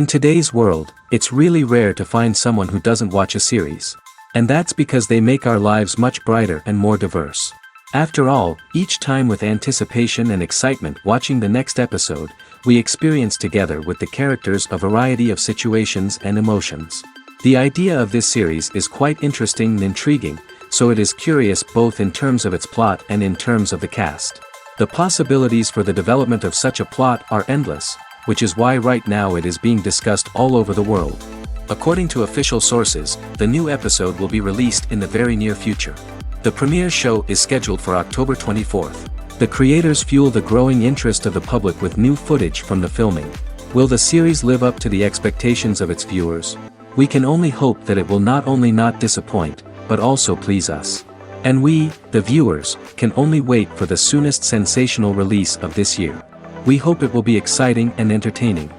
In today's world, it's really rare to find someone who doesn't watch a series. And that's because they make our lives much brighter and more diverse. After all, each time with anticipation and excitement watching the next episode, we experience together with the characters a variety of situations and emotions. The idea of this series is quite interesting and intriguing, so it is curious both in terms of its plot and in terms of the cast. The possibilities for the development of such a plot are endless, which is why right now it is being discussed all over the world. According to official sources, the new episode will be released in the very near future. The premiere show is scheduled for October 24th. The creators fuel the growing interest of the public with new footage from the filming. Will the series live up to the expectations of its viewers? We can only hope that it will not only not disappoint, but also please us. And we, the viewers, can only wait for the soonest sensational release of this year. We hope it will be exciting and entertaining.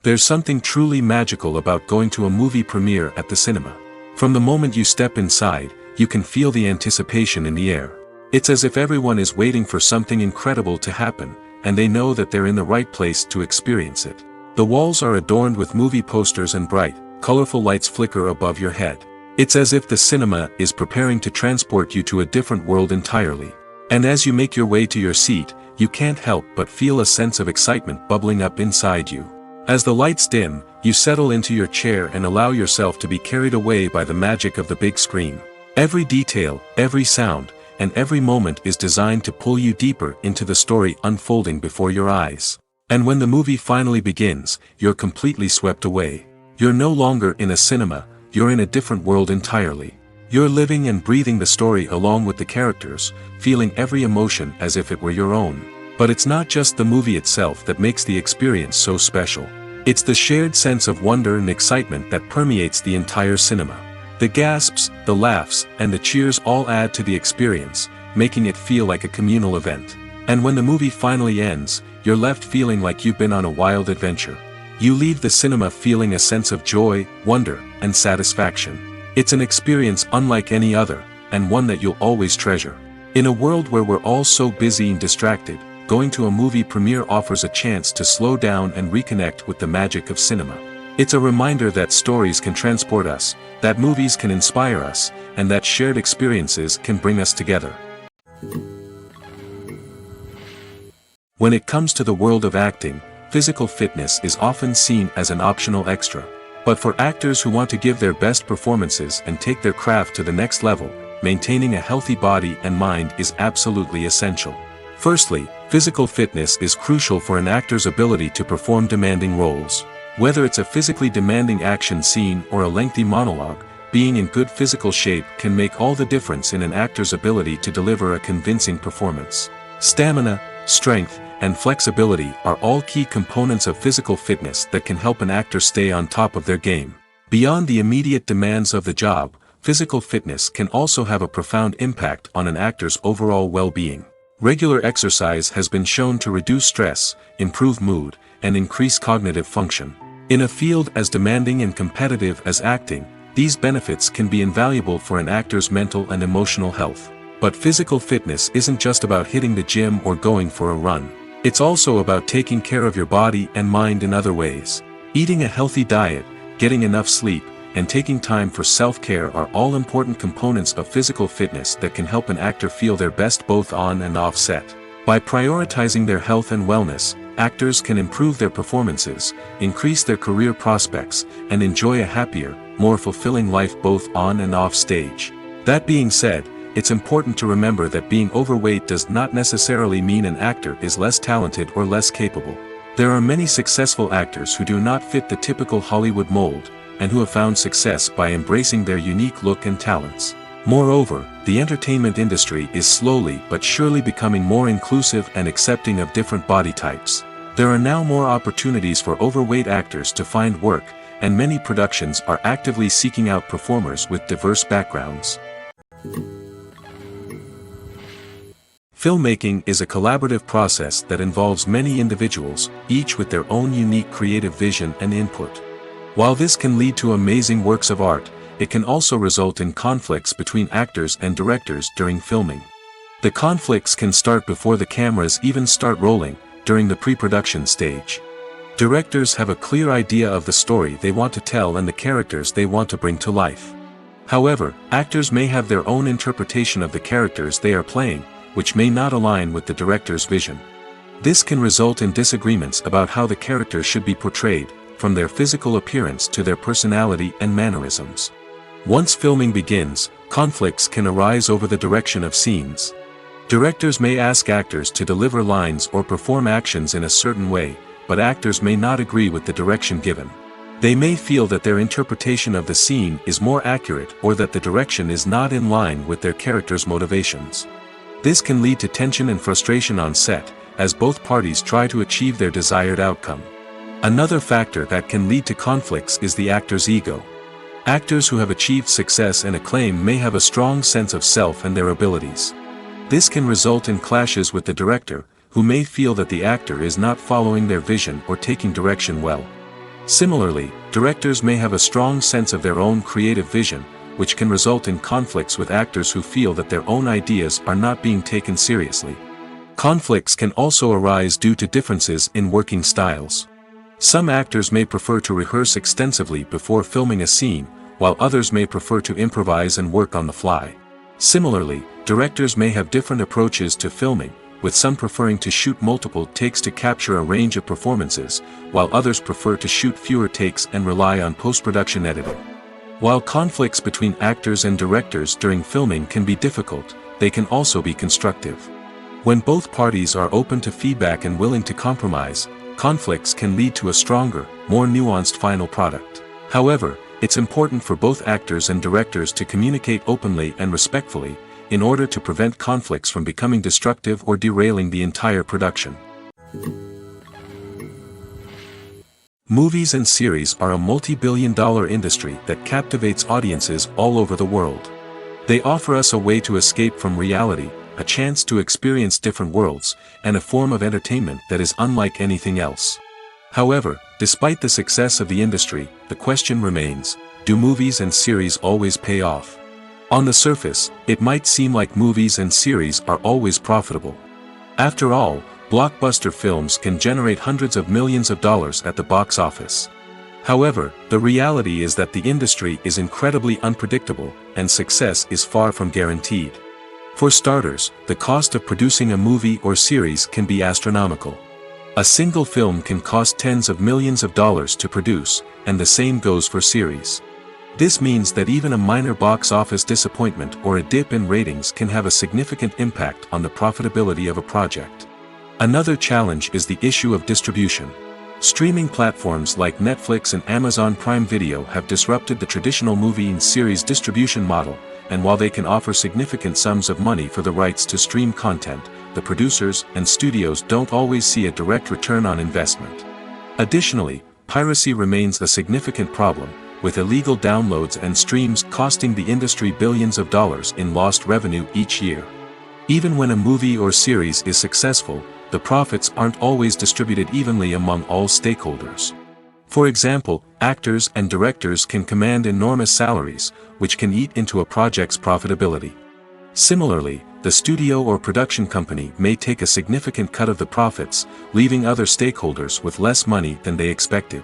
There's something truly magical about going to a movie premiere at the cinema. From the moment you step inside, you can feel the anticipation in the air. It's as if everyone is waiting for something incredible to happen, and they know that they're in the right place to experience it. The walls are adorned with movie posters and bright, colorful lights flicker above your head. It's as if the cinema is preparing to transport you to a different world entirely. And as you make your way to your seat, you can't help but feel a sense of excitement bubbling up inside you. As the lights dim, you settle into your chair and allow yourself to be carried away by the magic of the big screen. Every detail, every sound, and every moment is designed to pull you deeper into the story unfolding before your eyes. And when the movie finally begins, you're completely swept away. You're no longer in a cinema, you're in a different world entirely. You're living and breathing the story along with the characters, feeling every emotion as if it were your own. But it's not just the movie itself that makes the experience so special. It's the shared sense of wonder and excitement that permeates the entire cinema. The gasps, the laughs, and the cheers all add to the experience, making it feel like a communal event. And when the movie finally ends, you're left feeling like you've been on a wild adventure. You leave the cinema feeling a sense of joy, wonder, and satisfaction. It's an experience unlike any other, and one that you'll always treasure. In a world where we're all so busy and distracted, going to a movie premiere offers a chance to slow down and reconnect with the magic of cinema. It's a reminder that stories can transport us, that movies can inspire us, and that shared experiences can bring us together. When it comes to the world of acting, physical fitness is often seen as an optional extra. But for actors who want to give their best performances and take their craft to the next level, maintaining a healthy body and mind is absolutely essential. Firstly, physical fitness is crucial for an actor's ability to perform demanding roles. Whether it's a physically demanding action scene or a lengthy monologue, being in good physical shape can make all the difference in an actor's ability to deliver a convincing performance. Stamina, strength, and flexibility are all key components of physical fitness that can help an actor stay on top of their game. Beyond the immediate demands of the job, physical fitness can also have a profound impact on an actor's overall well-being. Regular exercise has been shown to reduce stress, improve mood, and increase cognitive function. In a field as demanding and competitive as acting, these benefits can be invaluable for an actor's mental and emotional health. But physical fitness isn't just about hitting the gym or going for a run. It's also about taking care of your body and mind in other ways. Eating a healthy diet, getting enough sleep, and taking time for self-care are all important components of physical fitness that can help an actor feel their best both on and off set. By prioritizing their health and wellness, actors can improve their performances, increase their career prospects, and enjoy a happier, more fulfilling life both on and off stage. That being said, it's important to remember that being overweight does not necessarily mean an actor is less talented or less capable. There are many successful actors who do not fit the typical Hollywood mold, and who have found success by embracing their unique look and talents. Moreover, the entertainment industry is slowly but surely becoming more inclusive and accepting of different body types. There are now more opportunities for overweight actors to find work, and many productions are actively seeking out performers with diverse backgrounds. Filmmaking is a collaborative process that involves many individuals, each with their own unique creative vision and input. While this can lead to amazing works of art, it can also result in conflicts between actors and directors during filming. The conflicts can start before the cameras even start rolling, during the pre-production stage. Directors have a clear idea of the story they want to tell and the characters they want to bring to life. However, actors may have their own interpretation of the characters they are playing, which may not align with the director's vision. This can result in disagreements about how the characters should be portrayed, from their physical appearance to their personality and mannerisms. Once filming begins, conflicts can arise over the direction of scenes. Directors may ask actors to deliver lines or perform actions in a certain way, but actors may not agree with the direction given. They may feel that their interpretation of the scene is more accurate or that the direction is not in line with their character's motivations. This can lead to tension and frustration on set, as both parties try to achieve their desired outcome. Another factor that can lead to conflicts is the actor's ego. Actors who have achieved success and acclaim may have a strong sense of self and their abilities. This can result in clashes with the director, who may feel that the actor is not following their vision or taking direction well. Similarly, directors may have a strong sense of their own creative vision, which can result in conflicts with actors who feel that their own ideas are not being taken seriously. Conflicts can also arise due to differences in working styles. Some actors may prefer to rehearse extensively before filming a scene, while others may prefer to improvise and work on the fly. Similarly, directors may have different approaches to filming, with some preferring to shoot multiple takes to capture a range of performances, while others prefer to shoot fewer takes and rely on post-production editing. While conflicts between actors and directors during filming can be difficult, they can also be constructive. When both parties are open to feedback and willing to compromise, conflicts can lead to a stronger, more nuanced final product. However, it's important for both actors and directors to communicate openly and respectfully, in order to prevent conflicts from becoming destructive or derailing the entire production. Movies and series are a multi-billion-dollar industry that captivates audiences all over the world. They offer us a way to escape from reality, a chance to experience different worlds, and a form of entertainment that is unlike anything else. However, despite the success of the industry, the question remains, do movies and series always pay off? On the surface, it might seem like movies and series are always profitable. After all, blockbuster films can generate hundreds of millions of dollars at the box office. However, the reality is that the industry is incredibly unpredictable, and success is far from guaranteed. For starters, the cost of producing a movie or series can be astronomical. A single film can cost tens of millions of dollars to produce, and the same goes for series. This means that even a minor box office disappointment or a dip in ratings can have a significant impact on the profitability of a project. Another challenge is the issue of distribution. Streaming platforms like Netflix and Amazon Prime Video have disrupted the traditional movie and series distribution model, and while they can offer significant sums of money for the rights to stream content, the producers and studios don't always see a direct return on investment. Additionally, piracy remains a significant problem, with illegal downloads and streams costing the industry billions of dollars in lost revenue each year. Even when a movie or series is successful, the profits aren't always distributed evenly among all stakeholders. For example, actors and directors can command enormous salaries, which can eat into a project's profitability. Similarly, the studio or production company may take a significant cut of the profits, leaving other stakeholders with less money than they expected.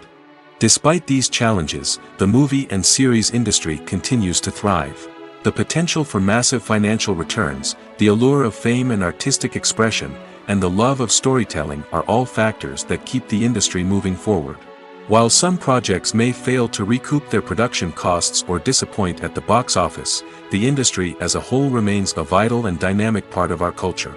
Despite these challenges, the movie and series industry continues to thrive. The potential for massive financial returns, the allure of fame and artistic expression, and the love of storytelling are all factors that keep the industry moving forward. While some projects may fail to recoup their production costs or disappoint at the box office, the industry as a whole remains a vital and dynamic part of our culture.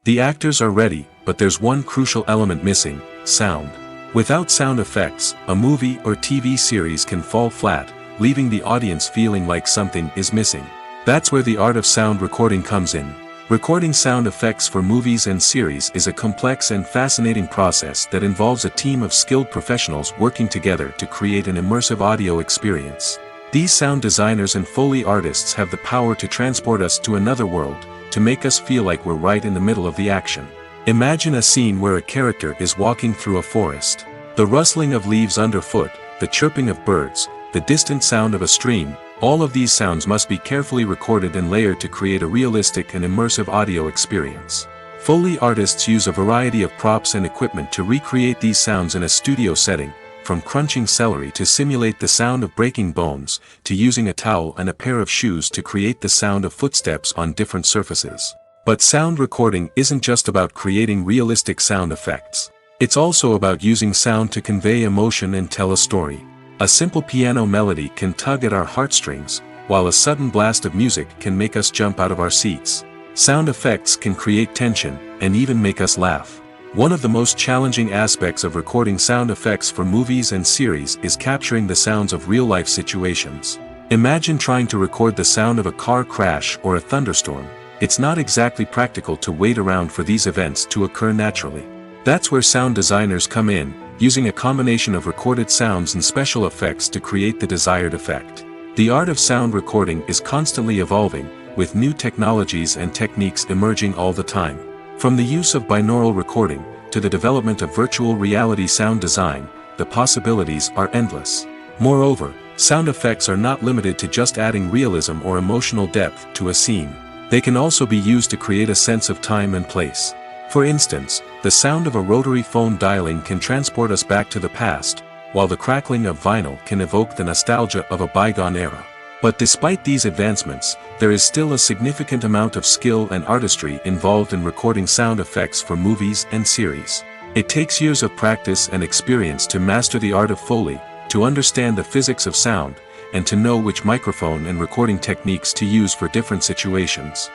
The actors are ready, but there's one crucial element missing: sound. Without sound effects, a movie or TV series can fall flat, leaving the audience feeling like something is missing. That's where the art of sound recording comes in. Recording sound effects for movies and series is a complex and fascinating process that involves a team of skilled professionals working together to create an immersive audio experience. These sound designers and Foley artists have the power to transport us to another world, to make us feel like we're right in the middle of the action. Imagine a scene where a character is walking through a forest. The rustling of leaves underfoot, the chirping of birds, the distant sound of a stream, All of these sounds must be carefully recorded and layered to create a realistic and immersive audio experience. Foley artists use a variety of props and equipment to recreate these sounds in a studio setting, from crunching celery to simulate the sound of breaking bones, to using a towel and a pair of shoes to create the sound of footsteps on different surfaces. But sound recording isn't just about creating realistic sound effects. It's also about using sound to convey emotion and tell a story. A simple piano melody can tug at our heartstrings, while a sudden blast of music can make us jump out of our seats. Sound effects can create tension, and even make us laugh. One of the most challenging aspects of recording sound effects for movies and series is capturing the sounds of real-life situations. Imagine trying to record the sound of a car crash or a thunderstorm. It's not exactly practical to wait around for these events to occur naturally. That's where sound designers come in, using a combination of recorded sounds and special effects to create the desired effect. The art of sound recording is constantly evolving, with new technologies and techniques emerging all the time. From the use of binaural recording, to the development of virtual reality sound design, the possibilities are endless. Moreover, sound effects are not limited to just adding realism or emotional depth to a scene. They can also be used to create a sense of time and place. For instance, the sound of a rotary phone dialing can transport us back to the past, while the crackling of vinyl can evoke the nostalgia of a bygone era. But despite these advancements, there is still a significant amount of skill and artistry involved in recording sound effects for movies and series. It takes years of practice and experience to master the art of Foley, to understand the physics of sound, and to know which microphone and recording techniques to use for different situations.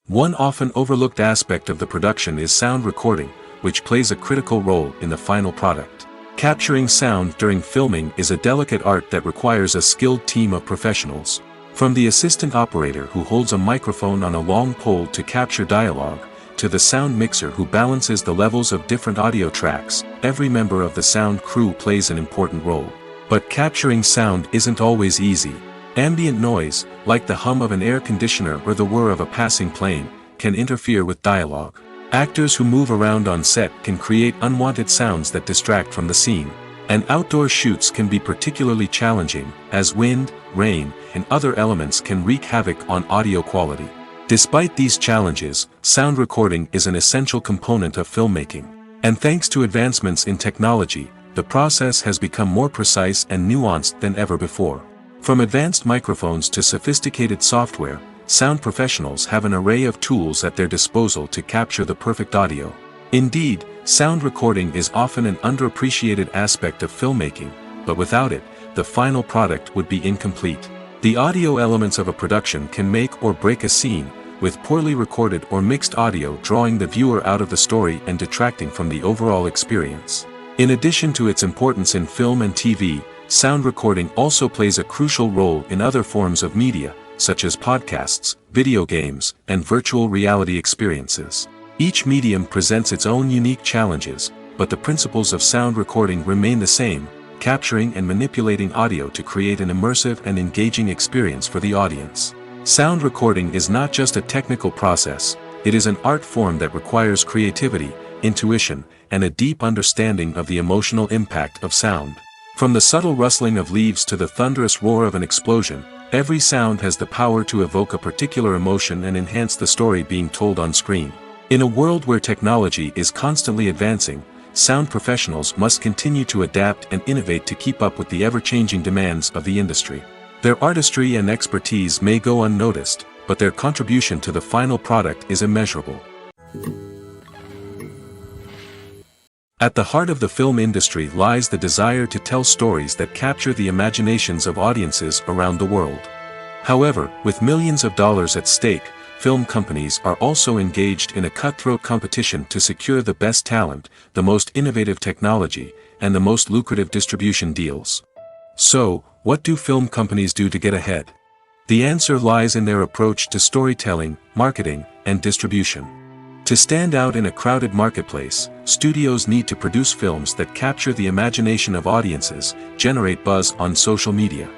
One often overlooked aspect of the production is sound recording, which plays a critical role in the final product. Capturing sound during filming is a delicate art that requires a skilled team of professionals. From the assistant operator who holds a microphone on a long pole to capture dialogue, to the sound mixer who balances the levels of different audio tracks, every member of the sound crew plays an important role. But capturing sound isn't always easy. Ambient noise, like the hum of an air conditioner or the whir of a passing plane, can interfere with dialogue. Actors who move around on set can create unwanted sounds that distract from the scene. And outdoor shoots can be particularly challenging, as wind, rain, and other elements can wreak havoc on audio quality. Despite these challenges, sound recording is an essential component of filmmaking. And thanks to advancements in technology, the process has become more precise and nuanced than ever before. From advanced microphones to sophisticated software, sound professionals have an array of tools at their disposal to capture the perfect audio. Indeed, sound recording is often an underappreciated aspect of filmmaking, but without it, the final product would be incomplete. The audio elements of a production can make or break a scene, with poorly recorded or mixed audio drawing the viewer out of the story and detracting from the overall experience. In addition to its importance in film and TV, sound recording also plays a crucial role in other forms of media, such as podcasts, video games, and virtual reality experiences. Each medium presents its own unique challenges, but the principles of sound recording remain the same, capturing and manipulating audio to create an immersive and engaging experience for the audience. Sound recording is not just a technical process, it is an art form that requires creativity, intuition, and a deep understanding of the emotional impact of sound. From the subtle rustling of leaves to the thunderous roar of an explosion, every sound has the power to evoke a particular emotion and enhance the story being told on screen. In a world where technology is constantly advancing, sound professionals must continue to adapt and innovate to keep up with the ever-changing demands of the industry. Their artistry and expertise may go unnoticed, but their contribution to the final product is immeasurable. At the heart of the film industry lies the desire to tell stories that capture the imaginations of audiences around the world. However, with millions of dollars at stake, film companies are also engaged in a cutthroat competition to secure the best talent, the most innovative technology, and the most lucrative distribution deals. So, what do film companies do to get ahead? The answer lies in their approach to storytelling, marketing, and distribution. To stand out in a crowded marketplace, studios need to produce films that capture the imagination of audiences, generate buzz on social media.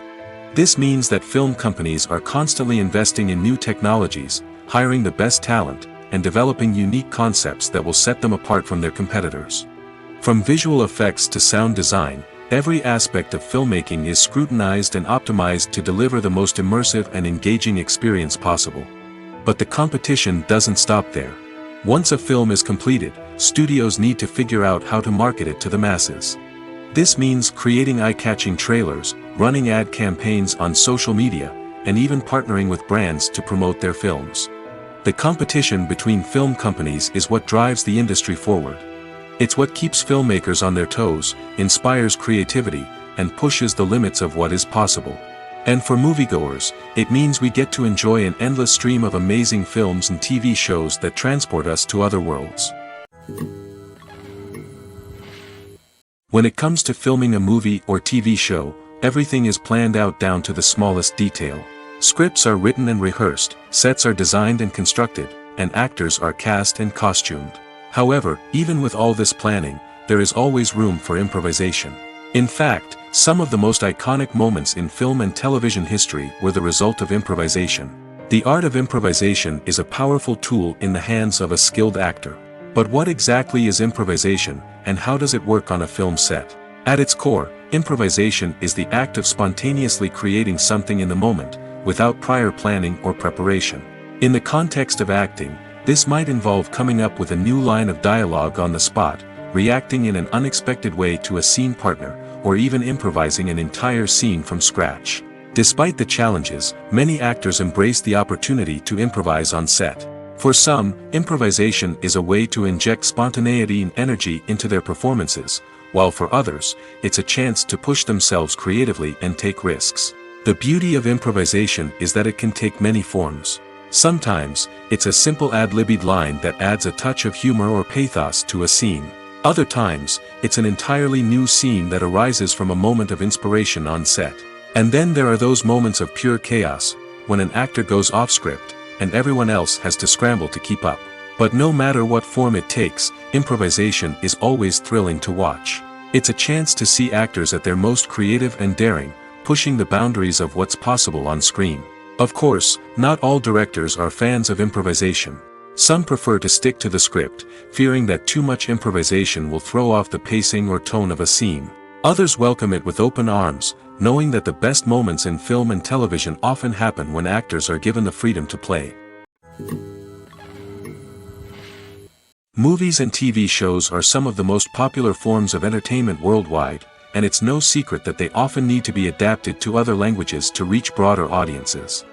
This means that film companies are constantly investing in new technologies, hiring the best talent, and developing unique concepts that will set them apart from their competitors. From visual effects to sound design, Every aspect of filmmaking is scrutinized and optimized to deliver the most immersive and engaging experience possible. But the competition doesn't stop there. Once a film is completed, studios need to figure out how to market it to the masses. This means creating eye-catching trailers, running ad campaigns on social media, and even partnering with brands to promote their films. The competition between film companies is what drives the industry forward. It's what keeps filmmakers on their toes, inspires creativity, and pushes the limits of what is possible. And for moviegoers, it means we get to enjoy an endless stream of amazing films and TV shows that transport us to other worlds. When it comes to filming a movie or TV show, everything is planned out down to the smallest detail. Scripts are written and rehearsed, sets are designed and constructed, and actors are cast and costumed. However, even with all this planning, there is always room for improvisation. In fact, some of the most iconic moments in film and television history were the result of improvisation. The art of improvisation is a powerful tool in the hands of a skilled actor. But what exactly is improvisation, and how does it work on a film set? At its core, improvisation is the act of spontaneously creating something in the moment, without prior planning or preparation. In the context of acting, this might involve coming up with a new line of dialogue on the spot, reacting in an unexpected way to a scene partner, or even improvising an entire scene from scratch. Despite the challenges, many actors embrace the opportunity to improvise on set. For some, improvisation is a way to inject spontaneity and energy into their performances, while for others, it's a chance to push themselves creatively and take risks. The beauty of improvisation is that it can take many forms. Sometimes, it's a simple ad-libbed line that adds a touch of humor or pathos to a scene. Other times, it's an entirely new scene that arises from a moment of inspiration on set. And then there are those moments of pure chaos, when an actor goes off script, and everyone else has to scramble to keep up. But no matter what form it takes, improvisation is always thrilling to watch. It's a chance to see actors at their most creative and daring, pushing the boundaries of what's possible on screen. Of course, not all directors are fans of improvisation. Some prefer to stick to the script, fearing that too much improvisation will throw off the pacing or tone of a scene. Others welcome it with open arms, knowing that the best moments in film and television often happen when actors are given the freedom to play. Movies and TV shows are some of the most popular forms of entertainment worldwide, and it's no secret that they often need to be adapted to other languages to reach broader audiences.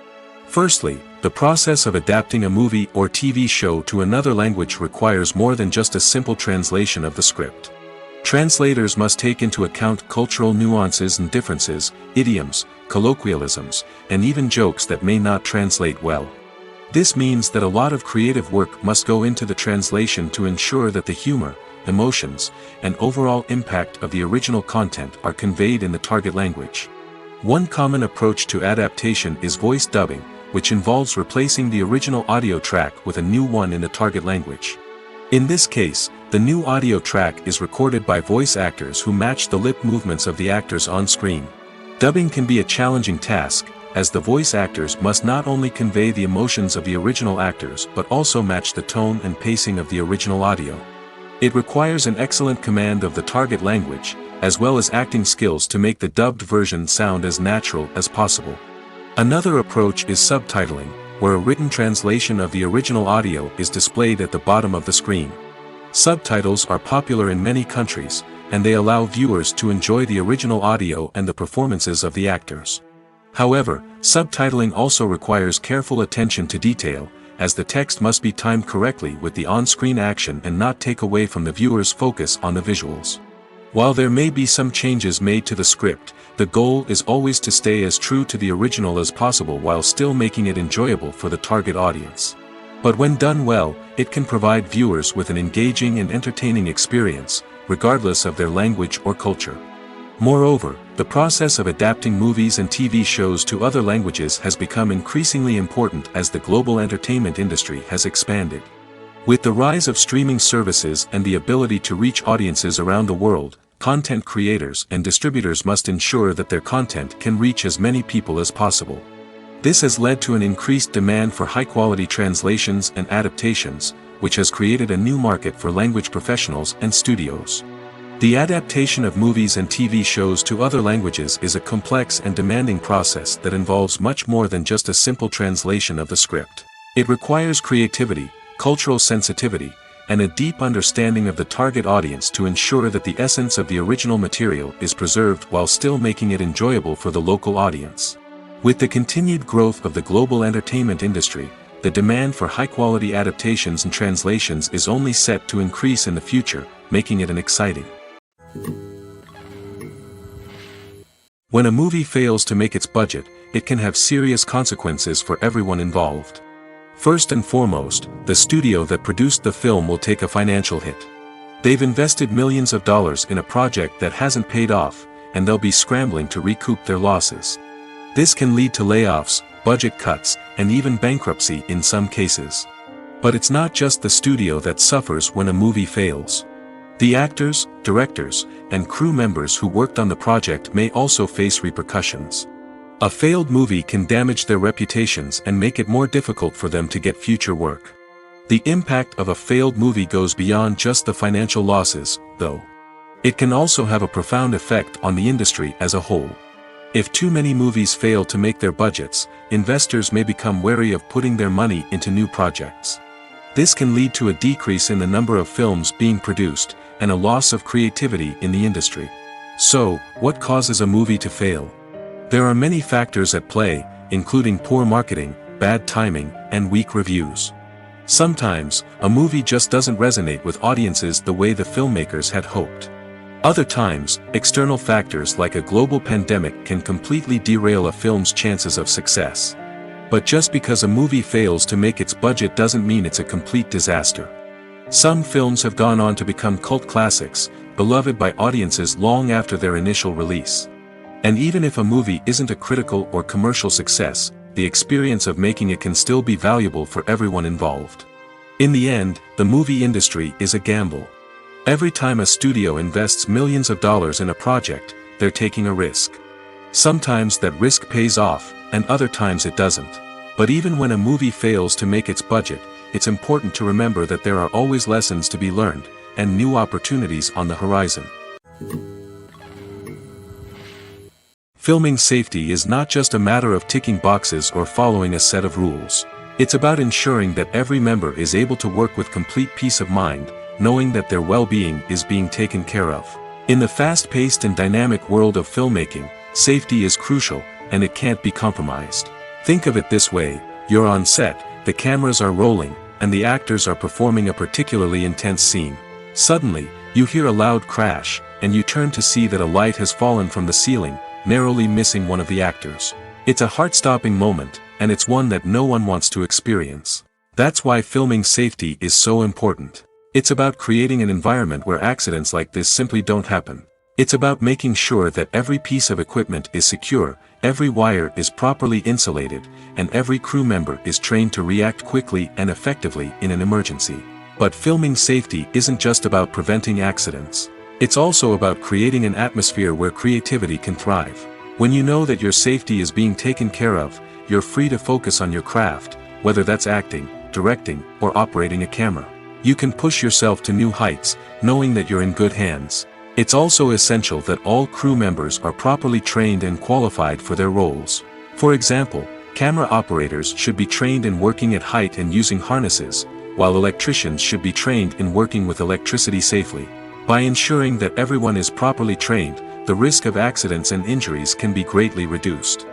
Firstly, the process of adapting a movie or TV show to another language requires more than just a simple translation of the script. Translators must take into account cultural nuances and differences, idioms, colloquialisms, and even jokes that may not translate well. This means that a lot of creative work must go into the translation to ensure that the humor, emotions, and overall impact of the original content are conveyed in the target language. One common approach to adaptation is voice dubbing, which involves replacing the original audio track with a new one in the target language. In this case, the new audio track is recorded by voice actors who match the lip movements of the actors on screen. Dubbing can be a challenging task, as the voice actors must not only convey the emotions of the original actors but also match the tone and pacing of the original audio. It requires an excellent command of the target language, as well as acting skills to make the dubbed version sound as natural as possible. Another approach is subtitling, where a written translation of the original audio is displayed at the bottom of the screen. Subtitles are popular in many countries, and they allow viewers to enjoy the original audio and the performances of the actors. However, subtitling also requires careful attention to detail, as the text must be timed correctly with the on-screen action and not take away from the viewer's focus on the visuals. While there may be some changes made to the script, the goal is always to stay as true to the original as possible while still making it enjoyable for the target audience. But when done well, it can provide viewers with an engaging and entertaining experience, regardless of their language or culture. Moreover, the process of adapting movies and TV shows to other languages has become increasingly important as the global entertainment industry has expanded. With the rise of streaming services and the ability to reach audiences around the world, content creators and distributors must ensure that their content can reach as many people as possible. This has led to an increased demand for high-quality translations and adaptations, which has created a new market for language professionals and studios. The adaptation of movies and TV shows to other languages is a complex and demanding process that involves much more than just a simple translation of the script. It requires creativity, cultural sensitivity, and a deep understanding of the target audience to ensure that the essence of the original material is preserved while still making it enjoyable for the local audience. With the continued growth of the global entertainment industry, the demand for high-quality adaptations and translations is only set to increase in the future, making it an exciting. When a movie fails to make its budget, it can have serious consequences for everyone involved. First and foremost, the studio that produced the film will take a financial hit. They've invested millions of dollars in a project that hasn't paid off, and they'll be scrambling to recoup their losses. This can lead to layoffs, budget cuts, and even bankruptcy in some cases. But it's not just the studio that suffers when a movie fails. The actors, directors, and crew members who worked on the project may also face repercussions. A failed movie can damage their reputations and make it more difficult for them to get future work. The impact of a failed movie goes beyond just the financial losses, though. It can also have a profound effect on the industry as a whole. If too many movies fail to make their budgets, investors may become wary of putting their money into new projects. This can lead to a decrease in the number of films being produced, and a loss of creativity in the industry. So, what causes a movie to fail? There are many factors at play, including poor marketing, bad timing, and weak reviews. Sometimes, a movie just doesn't resonate with audiences the way the filmmakers had hoped. Other times, external factors like a global pandemic can completely derail a film's chances of success. But just because a movie fails to make its budget doesn't mean it's a complete disaster. Some films have gone on to become cult classics, beloved by audiences long after their initial release. And even if a movie isn't a critical or commercial success, the experience of making it can still be valuable for everyone involved. In the end, the movie industry is a gamble. Every time a studio invests millions of dollars in a project, they're taking a risk. Sometimes that risk pays off, and other times it doesn't. But even when a movie fails to make its budget, it's important to remember that there are always lessons to be learned, and new opportunities on the horizon. Filming safety is not just a matter of ticking boxes or following a set of rules. It's about ensuring that every member is able to work with complete peace of mind, knowing that their well-being is being taken care of. In the fast-paced and dynamic world of filmmaking, safety is crucial, and it can't be compromised. Think of it this way: you're on set, the cameras are rolling, and the actors are performing a particularly intense scene. Suddenly, you hear a loud crash, and you turn to see that a light has fallen from the ceiling, narrowly missing one of the actors. It's a heart-stopping moment, and it's one that no one wants to experience. That's why filming safety is so important. It's about creating an environment where accidents like this simply don't happen. It's about making sure that every piece of equipment is secure, every wire is properly insulated, and every crew member is trained to react quickly and effectively in an emergency. But filming safety isn't just about preventing accidents. It's also about creating an atmosphere where creativity can thrive. When you know that your safety is being taken care of, you're free to focus on your craft, whether that's acting, directing, or operating a camera. You can push yourself to new heights, knowing that you're in good hands. It's also essential that all crew members are properly trained and qualified for their roles. For example, camera operators should be trained in working at height and using harnesses, while electricians should be trained in working with electricity safely. By ensuring that everyone is properly trained, the risk of accidents and injuries can be greatly reduced.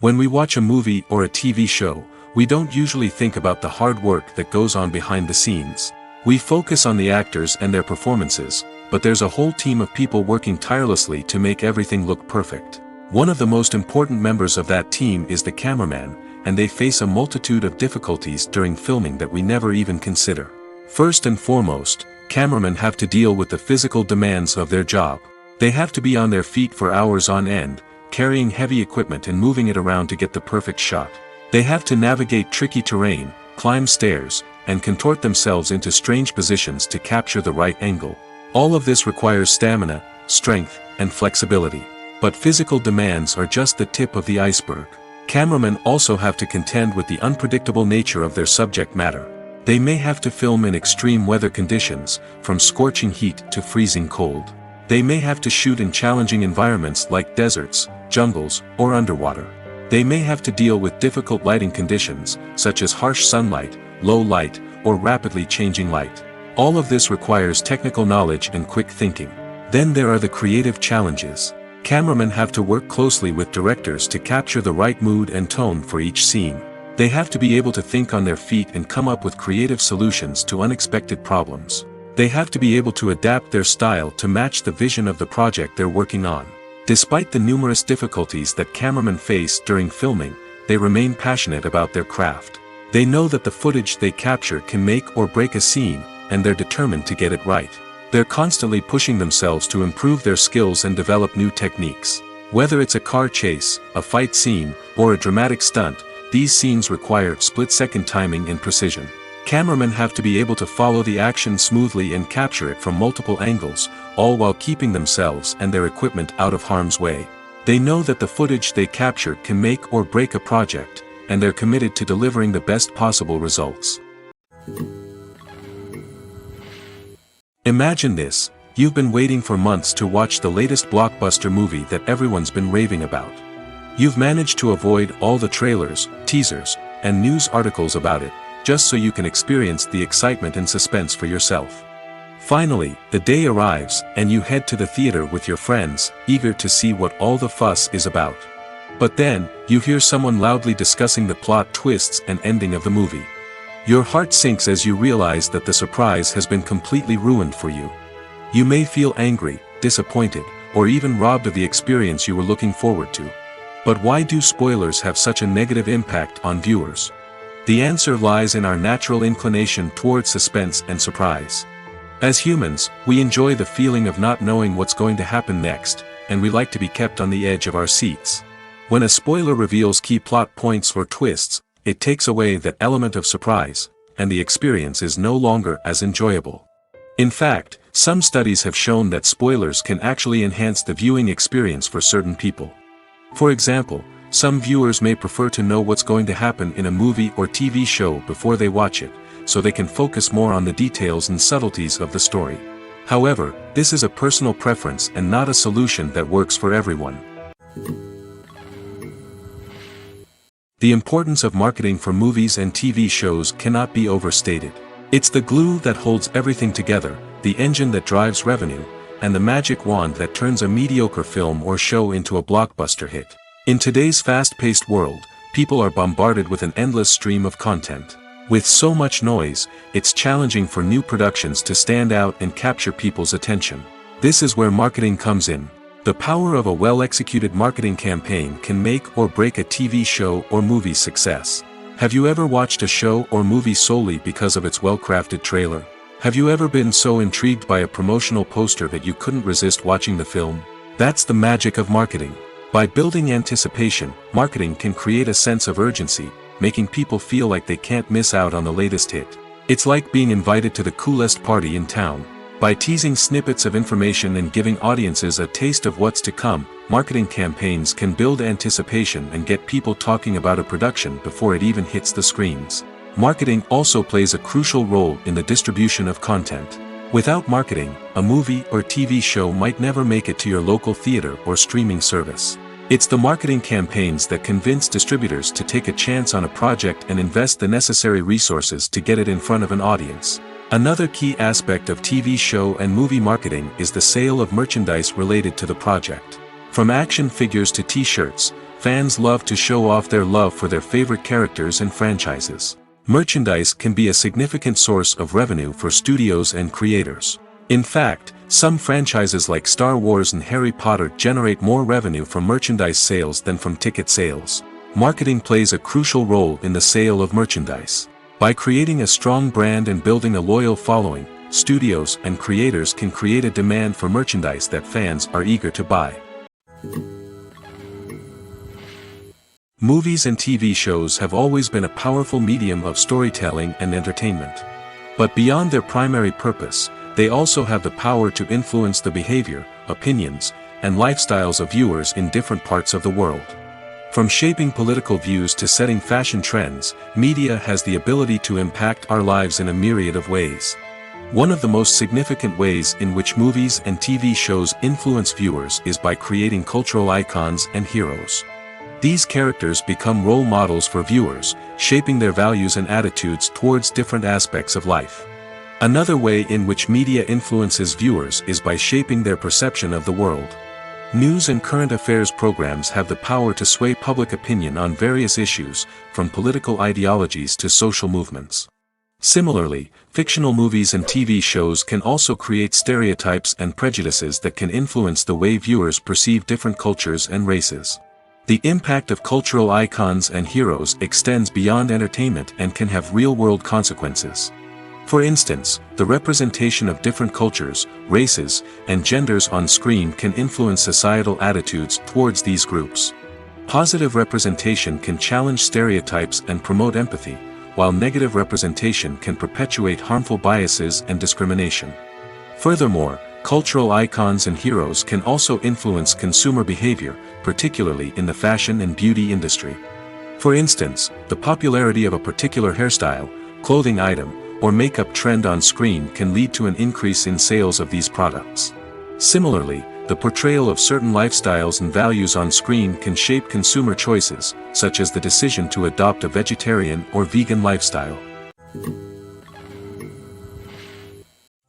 When we watch a movie or a TV show, we don't usually think about the hard work that goes on behind the scenes. We focus on the actors and their performances, but there's a whole team of people working tirelessly to make everything look perfect. One of the most important members of that team is the cameraman, and they face a multitude of difficulties during filming that we never even consider. First and foremost, cameramen have to deal with the physical demands of their job. They have to be on their feet for hours on end, carrying heavy equipment and moving it around to get the perfect shot. They have to navigate tricky terrain, climb stairs, and contort themselves into strange positions to capture the right angle. All of this requires stamina, strength, and flexibility. But physical demands are just the tip of the iceberg. Cameramen also have to contend with the unpredictable nature of their subject matter. They may have to film in extreme weather conditions, from scorching heat to freezing cold. They may have to shoot in challenging environments like deserts, jungles, or underwater. They may have to deal with difficult lighting conditions, such as harsh sunlight, low light, or rapidly changing light. All of this requires technical knowledge and quick thinking. Then there are the creative challenges. Cameramen have to work closely with directors to capture the right mood and tone for each scene. They have to be able to think on their feet and come up with creative solutions to unexpected problems. They have to be able to adapt their style to match the vision of the project they're working on. Despite the numerous difficulties that cameramen face during filming, they remain passionate about their craft. They know that the footage they capture can make or break a scene, and they're determined to get it right. They're constantly pushing themselves to improve their skills and develop new techniques. Whether it's a car chase, a fight scene, or a dramatic stunt, these scenes require split-second timing and precision. Cameramen have to be able to follow the action smoothly and capture it from multiple angles, all while keeping themselves and their equipment out of harm's way. They know that the footage they capture can make or break a project, and they're committed to delivering the best possible results. Imagine this: you've been waiting for months to watch the latest blockbuster movie that everyone's been raving about. You've managed to avoid all the trailers, teasers, and news articles about it, just so you can experience the excitement and suspense for yourself. Finally, the day arrives, and you head to the theater with your friends, eager to see what all the fuss is about. But then, you hear someone loudly discussing the plot twists and ending of the movie. Your heart sinks as you realize that the surprise has been completely ruined for you. You may feel angry, disappointed, or even robbed of the experience you were looking forward to. But why do spoilers have such a negative impact on viewers? The answer lies in our natural inclination towards suspense and surprise. As humans, we enjoy the feeling of not knowing what's going to happen next, and we like to be kept on the edge of our seats. When a spoiler reveals key plot points or twists, it takes away that element of surprise, and the experience is no longer as enjoyable. In fact, some studies have shown that spoilers can actually enhance the viewing experience for certain people. For example, some viewers may prefer to know what's going to happen in a movie or TV show before they watch it, so they can focus more on the details and subtleties of the story. However, this is a personal preference and not a solution that works for everyone. The importance of marketing for movies and TV shows cannot be overstated. It's the glue that holds everything together, the engine that drives revenue, and the magic wand that turns a mediocre film or show into a blockbuster hit. In today's fast-paced world, people are bombarded with an endless stream of content. With so much noise, it's challenging for new productions to stand out and capture people's attention. This is where marketing comes in. The power of a well-executed marketing campaign can make or break a TV show or movie's success. Have you ever watched a show or movie solely because of its well-crafted trailer? Have you ever been so intrigued by a promotional poster that you couldn't resist watching the film? That's the magic of marketing. By building anticipation, marketing can create a sense of urgency, making people feel like they can't miss out on the latest hit. It's like being invited to the coolest party in town. By teasing snippets of information and giving audiences a taste of what's to come, marketing campaigns can build anticipation and get people talking about a production before it even hits the screens. Marketing also plays a crucial role in the distribution of content. Without marketing, a movie or TV show might never make it to your local theater or streaming service. It's the marketing campaigns that convince distributors to take a chance on a project and invest the necessary resources to get it in front of an audience. Another key aspect of TV show and movie marketing is the sale of merchandise related to the project. From action figures to t-shirts, fans love to show off their love for their favorite characters and franchises. Merchandise can be a significant source of revenue for studios and creators. In fact, some franchises like Star Wars and Harry Potter generate more revenue from merchandise sales than from ticket sales. Marketing plays a crucial role in the sale of merchandise. By creating a strong brand and building a loyal following, studios and creators can create a demand for merchandise that fans are eager to buy. Movies and TV shows have always been a powerful medium of storytelling and entertainment. But beyond their primary purpose, they also have the power to influence the behavior, opinions, and lifestyles of viewers in different parts of the world. From shaping political views to setting fashion trends, media has the ability to impact our lives in a myriad of ways. One of the most significant ways in which movies and TV shows influence viewers is by creating cultural icons and heroes. These characters become role models for viewers, shaping their values and attitudes towards different aspects of life. Another way in which media influences viewers is by shaping their perception of the world. News and current affairs programs have the power to sway public opinion on various issues, from political ideologies to social movements. Similarly, fictional movies and TV shows can also create stereotypes and prejudices that can influence the way viewers perceive different cultures and races. The impact of cultural icons and heroes extends beyond entertainment and can have real-world consequences. For instance, the representation of different cultures, races, and genders on screen can influence societal attitudes towards these groups. Positive representation can challenge stereotypes and promote empathy, while negative representation can perpetuate harmful biases and discrimination. Furthermore, cultural icons and heroes can also influence consumer behavior, particularly in the fashion and beauty industry. For instance, the popularity of a particular hairstyle, clothing item, or makeup trend on screen can lead to an increase in sales of these products. Similarly, the portrayal of certain lifestyles and values on screen can shape consumer choices, such as the decision to adopt a vegetarian or vegan lifestyle.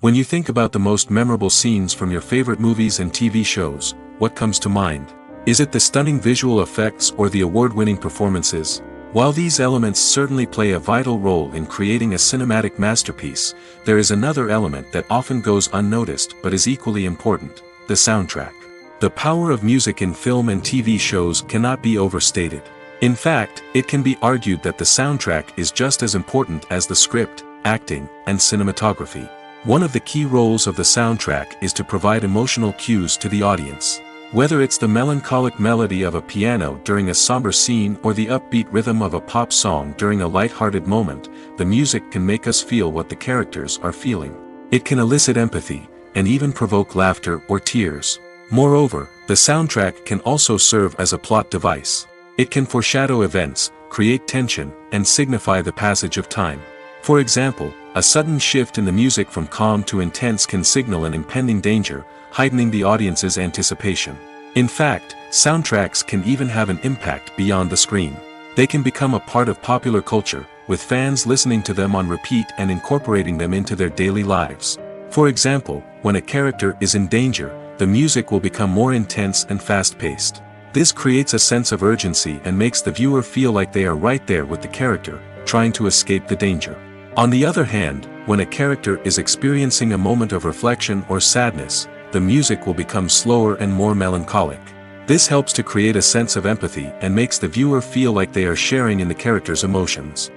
When you think about the most memorable scenes from your favorite movies and TV shows, what comes to mind? Is it the stunning visual effects or the award-winning performances? While these elements certainly play a vital role in creating a cinematic masterpiece, there is another element that often goes unnoticed but is equally important: the soundtrack. The power of music in film and TV shows cannot be overstated. In fact, it can be argued that the soundtrack is just as important as the script, acting, and cinematography. One of the key roles of the soundtrack is to provide emotional cues to the audience. Whether it's the melancholic melody of a piano during a somber scene or the upbeat rhythm of a pop song during a light-hearted moment, the music can make us feel what the characters are feeling. It can elicit empathy, and even provoke laughter or tears. Moreover, the soundtrack can also serve as a plot device. It can foreshadow events, create tension, and signify the passage of time. For example, a sudden shift in the music from calm to intense can signal an impending danger, heightening the audience's anticipation. In fact, soundtracks can even have an impact beyond the screen. They can become a part of popular culture, with fans listening to them on repeat and incorporating them into their daily lives. For example, when a character is in danger, the music will become more intense and fast-paced. This creates a sense of urgency and makes the viewer feel like they are right there with the character, trying to escape the danger. On the other hand, when a character is experiencing a moment of reflection or sadness, the music will become slower and more melancholic. This helps to create a sense of empathy and makes the viewer feel like they are sharing in the character's emotions.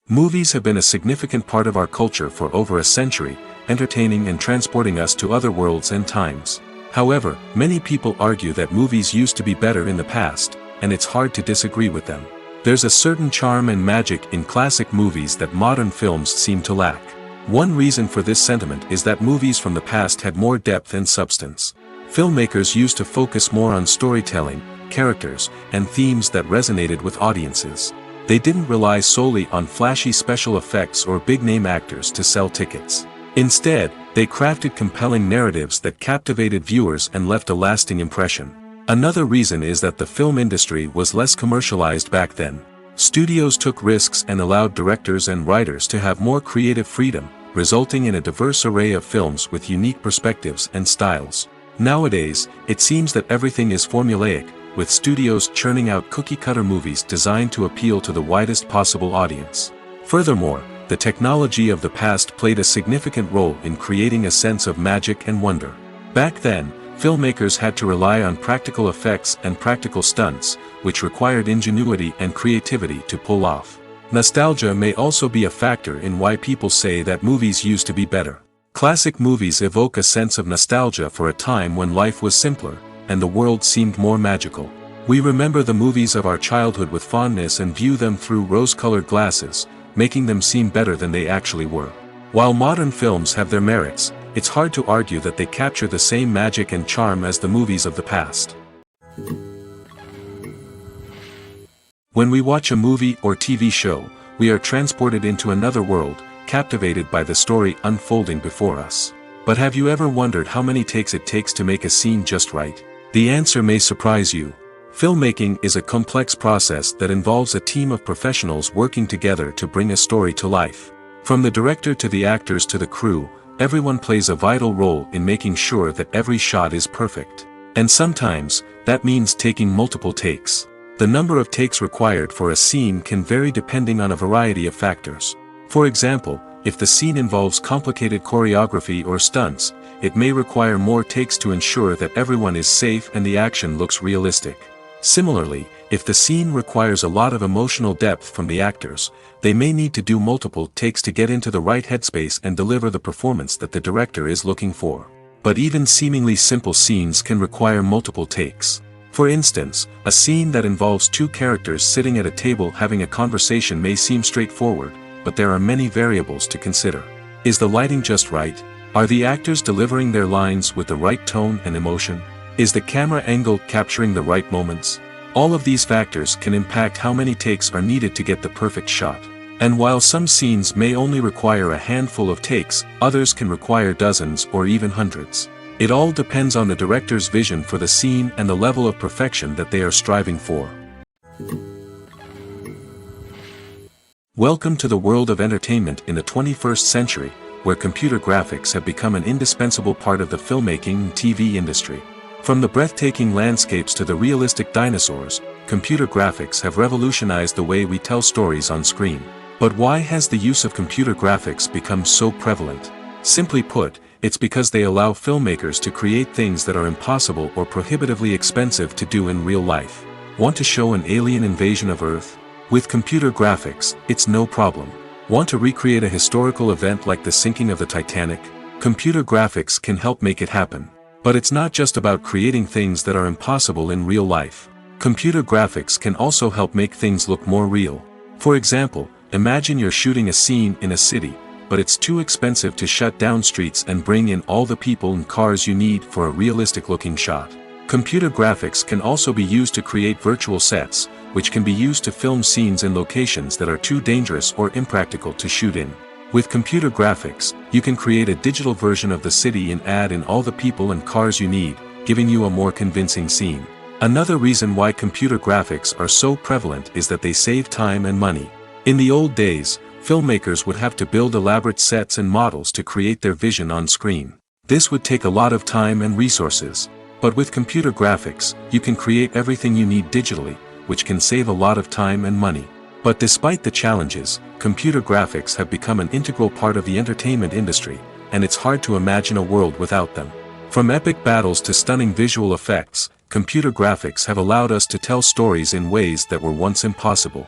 Movies have been a significant part of our culture for over a century, entertaining and transporting us to other worlds and times. However, many people argue that movies used to be better in the past, and it's hard to disagree with them. There's a certain charm and magic in classic movies that modern films seem to lack. One reason for this sentiment is that movies from the past had more depth and substance. Filmmakers used to focus more on storytelling, characters, and themes that resonated with audiences. They didn't rely solely on flashy special effects or big-name actors to sell tickets. Instead, they crafted compelling narratives that captivated viewers and left a lasting impression. Another reason is that the film industry was less commercialized back then. Studios took risks and allowed directors and writers to have more creative freedom, resulting in a diverse array of films with unique perspectives and styles. Nowadays, it seems that everything is formulaic, with studios churning out cookie-cutter movies designed to appeal to the widest possible audience. Furthermore, the technology of the past played a significant role in creating a sense of magic and wonder. Back then, filmmakers had to rely on practical effects and practical stunts, which required ingenuity and creativity to pull off. Nostalgia may also be a factor in why people say that movies used to be better. Classic movies evoke a sense of nostalgia for a time when life was simpler, and the world seemed more magical. We remember the movies of our childhood with fondness and view them through rose-colored glasses, making them seem better than they actually were. While modern films have their merits, it's hard to argue that they capture the same magic and charm as the movies of the past. When we watch a movie or TV show, we are transported into another world, captivated by the story unfolding before us. But have you ever wondered how many takes it takes to make a scene just right? The answer may surprise you. Filmmaking is a complex process that involves a team of professionals working together to bring a story to life. From the director to the actors to the crew, everyone plays a vital role in making sure that every shot is perfect. And sometimes, that means taking multiple takes. The number of takes required for a scene can vary depending on a variety of factors. For example, if the scene involves complicated choreography or stunts, it may require more takes to ensure that everyone is safe and the action looks realistic. Similarly, if the scene requires a lot of emotional depth from the actors, they may need to do multiple takes to get into the right headspace and deliver the performance that the director is looking for. But even seemingly simple scenes can require multiple takes. For instance, a scene that involves two characters sitting at a table having a conversation may seem straightforward, but there are many variables to consider. Is the lighting just right? Are the actors delivering their lines with the right tone and emotion? Is the camera angle capturing the right moments? All of these factors can impact how many takes are needed to get the perfect shot. And while some scenes may only require a handful of takes, others can require dozens or even hundreds. It all depends on the director's vision for the scene and the level of perfection that they are striving for. Welcome to the world of entertainment in the 21st century, where computer graphics have become an indispensable part of the filmmaking and TV industry. From the breathtaking landscapes to the realistic dinosaurs, computer graphics have revolutionized the way we tell stories on screen. But why has the use of computer graphics become so prevalent? Simply put, it's because they allow filmmakers to create things that are impossible or prohibitively expensive to do in real life. Want to show an alien invasion of Earth? With computer graphics, it's no problem. Want to recreate a historical event like the sinking of the Titanic? Computer graphics can help make it happen. But it's not just about creating things that are impossible in real life. Computer graphics can also help make things look more real. For example, imagine you're shooting a scene in a city, but it's too expensive to shut down streets and bring in all the people and cars you need for a realistic-looking shot. Computer graphics can also be used to create virtual sets, which can be used to film scenes in locations that are too dangerous or impractical to shoot in. With computer graphics, you can create a digital version of the city and add in all the people and cars you need, giving you a more convincing scene. Another reason why computer graphics are so prevalent is that they save time and money. In the old days, filmmakers would have to build elaborate sets and models to create their vision on screen. This would take a lot of time and resources. But with computer graphics, you can create everything you need digitally, which can save a lot of time and money. But despite the challenges, computer graphics have become an integral part of the entertainment industry, and it's hard to imagine a world without them. From epic battles to stunning visual effects, computer graphics have allowed us to tell stories in ways that were once impossible.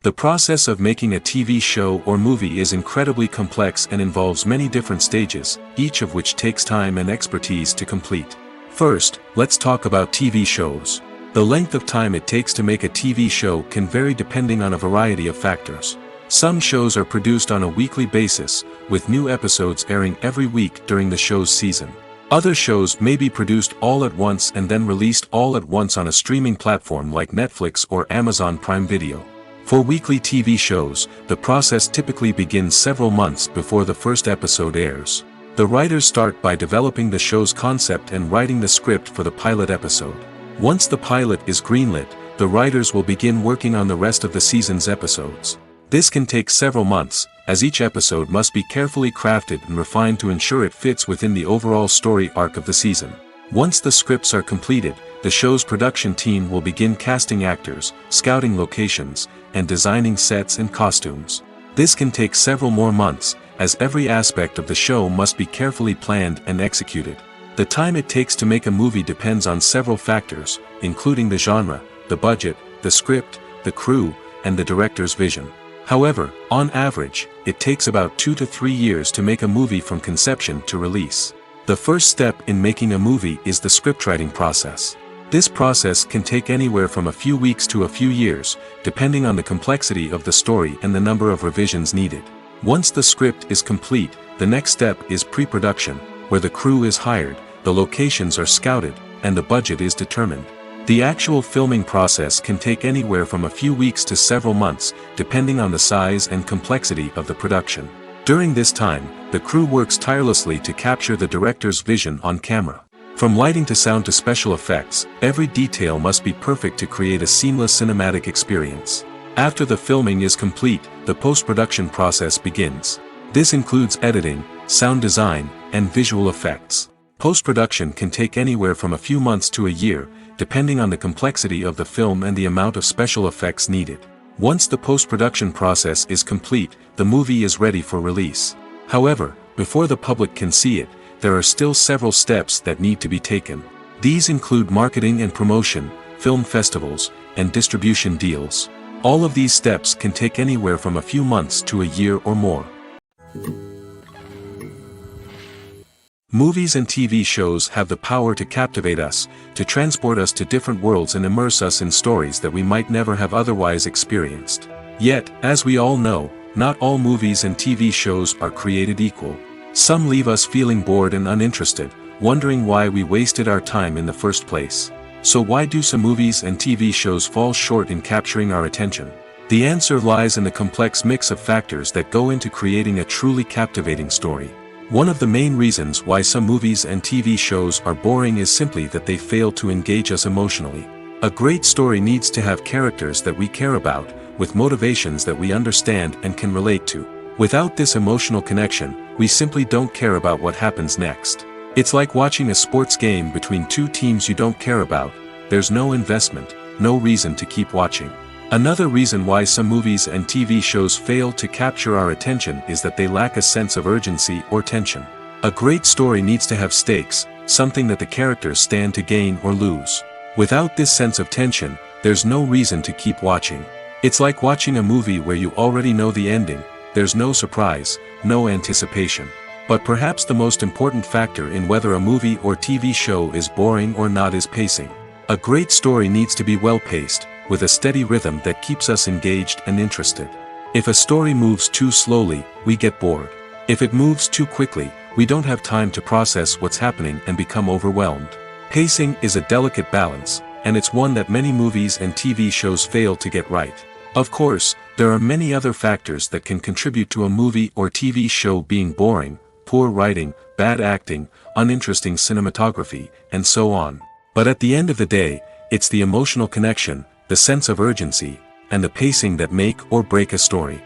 The process of making a TV show or movie is incredibly complex and involves many different stages, each of which takes time and expertise to complete. First, let's talk about TV shows. The length of time it takes to make a TV show can vary depending on a variety of factors. Some shows are produced on a weekly basis, with new episodes airing every week during the show's season. Other shows may be produced all at once and then released all at once on a streaming platform like Netflix or Amazon Prime Video. For weekly TV shows, the process typically begins several months before the first episode airs. The writers start by developing the show's concept and writing the script for the pilot episode. Once the pilot is greenlit, the writers will begin working on the rest of the season's episodes. This can take several months, as each episode must be carefully crafted and refined to ensure it fits within the overall story arc of the season. Once the scripts are completed, the show's production team will begin casting actors, scouting locations, and designing sets and costumes. This can take several more months, as every aspect of the show must be carefully planned and executed. The time it takes to make a movie depends on several factors, including the genre, the budget, the script, the crew, and the director's vision. However, on average, it takes about 2 to 3 years to make a movie from conception to release. The first step in making a movie is the scriptwriting process. This process can take anywhere from a few weeks to a few years, depending on the complexity of the story and the number of revisions needed. Once the script is complete, the next step is pre-production, where the crew is hired, the locations are scouted, and the budget is determined. The actual filming process can take anywhere from a few weeks to several months, depending on the size and complexity of the production. During this time, the crew works tirelessly to capture the director's vision on camera. From lighting to sound to special effects, every detail must be perfect to create a seamless cinematic experience. After the filming is complete, the post-production process begins. This includes editing, sound design, and visual effects. Post-production can take anywhere from a few months to a year, depending on the complexity of the film and the amount of special effects needed. Once the post-production process is complete, the movie is ready for release. However, before the public can see it, there are still several steps that need to be taken. These include marketing and promotion, film festivals, and distribution deals. All of these steps can take anywhere from a few months to a year or more. Movies and TV shows have the power to captivate us, to transport us to different worlds and immerse us in stories that we might never have otherwise experienced. Yet, as we all know, not all movies and TV shows are created equal. Some leave us feeling bored and uninterested, wondering why we wasted our time in the first place. So why do some movies and TV shows fall short in capturing our attention? The answer lies in the complex mix of factors that go into creating a truly captivating story. One of the main reasons why some movies and TV shows are boring is simply that they fail to engage us emotionally. A great story needs to have characters that we care about, with motivations that we understand and can relate to. Without this emotional connection, we simply don't care about what happens next. It's like watching a sports game between two teams you don't care about. There's no investment, no reason to keep watching. Another reason why some movies and TV shows fail to capture our attention is that they lack a sense of urgency or tension. A great story needs to have stakes, something that the characters stand to gain or lose. Without this sense of tension, there's no reason to keep watching. It's like watching a movie where you already know the ending. There's no surprise, no anticipation. But perhaps the most important factor in whether a movie or TV show is boring or not is pacing. A great story needs to be well-paced, with a steady rhythm that keeps us engaged and interested. If a story moves too slowly, we get bored. If it moves too quickly, we don't have time to process what's happening and become overwhelmed. Pacing is a delicate balance, and it's one that many movies and TV shows fail to get right. Of course, there are many other factors that can contribute to a movie or TV show being boring: poor writing, bad acting, uninteresting cinematography, and so on. But at the end of the day, it's the emotional connection, the sense of urgency, and the pacing that make or break a story.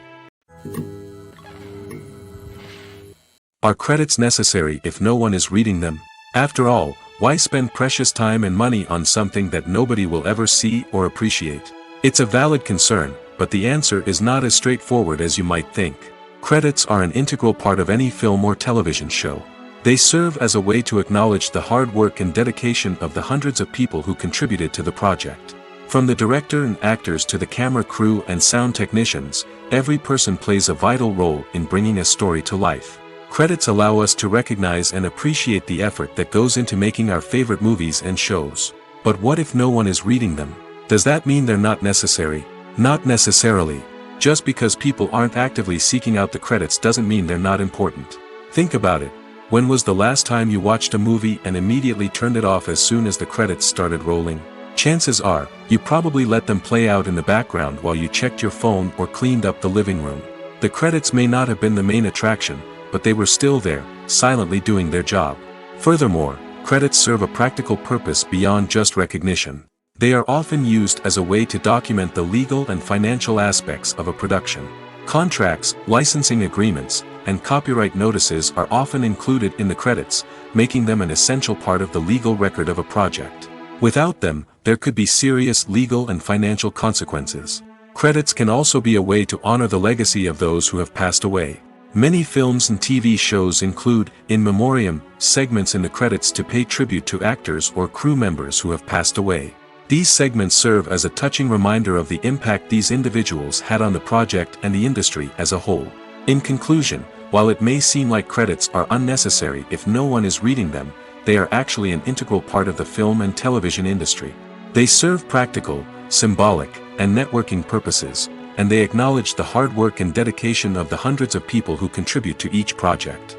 Are credits necessary if no one is reading them? After all, why spend precious time and money on something that nobody will ever see or appreciate? It's a valid concern, but the answer is not as straightforward as you might think. Credits are an integral part of any film or television show. They serve as a way to acknowledge the hard work and dedication of the hundreds of people who contributed to the project. From the director and actors to the camera crew and sound technicians, every person plays a vital role in bringing a story to life. Credits allow us to recognize and appreciate the effort that goes into making our favorite movies and shows. But what if no one is reading them? Does that mean they're not necessary? Not necessarily. Just because people aren't actively seeking out the credits doesn't mean they're not important. Think about it. When was the last time you watched a movie and immediately turned it off as soon as the credits started rolling? Chances are, you probably let them play out in the background while you checked your phone or cleaned up the living room. The credits may not have been the main attraction, but they were still there, silently doing their job. Furthermore, credits serve a practical purpose beyond just recognition. They are often used as a way to document the legal and financial aspects of a production. Contracts, licensing agreements, and copyright notices are often included in the credits, making them an essential part of the legal record of a project. Without them, there could be serious legal and financial consequences. Credits can also be a way to honor the legacy of those who have passed away. Many films and TV shows include, in memoriam, segments in the credits to pay tribute to actors or crew members who have passed away. These segments serve as a touching reminder of the impact these individuals had on the project and the industry as a whole. In conclusion, while it may seem like credits are unnecessary if no one is reading them, they are actually an integral part of the film and television industry. They serve practical, symbolic, and networking purposes, and they acknowledge the hard work and dedication of the hundreds of people who contribute to each project.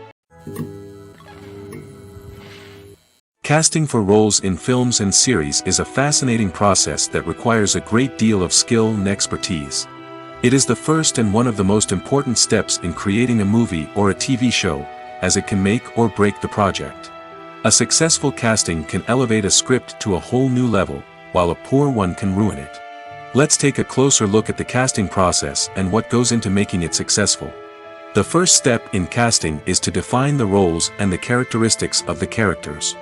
Casting for roles in films and series is a fascinating process that requires a great deal of skill and expertise. It is the first and one of the most important steps in creating a movie or a TV show, as it can make or break the project. A successful casting can elevate a script to a whole new level, while a poor one can ruin it. Let's take a closer look at the casting process and what goes into making it successful. The first step in casting is to define the roles and the characteristics of the characters.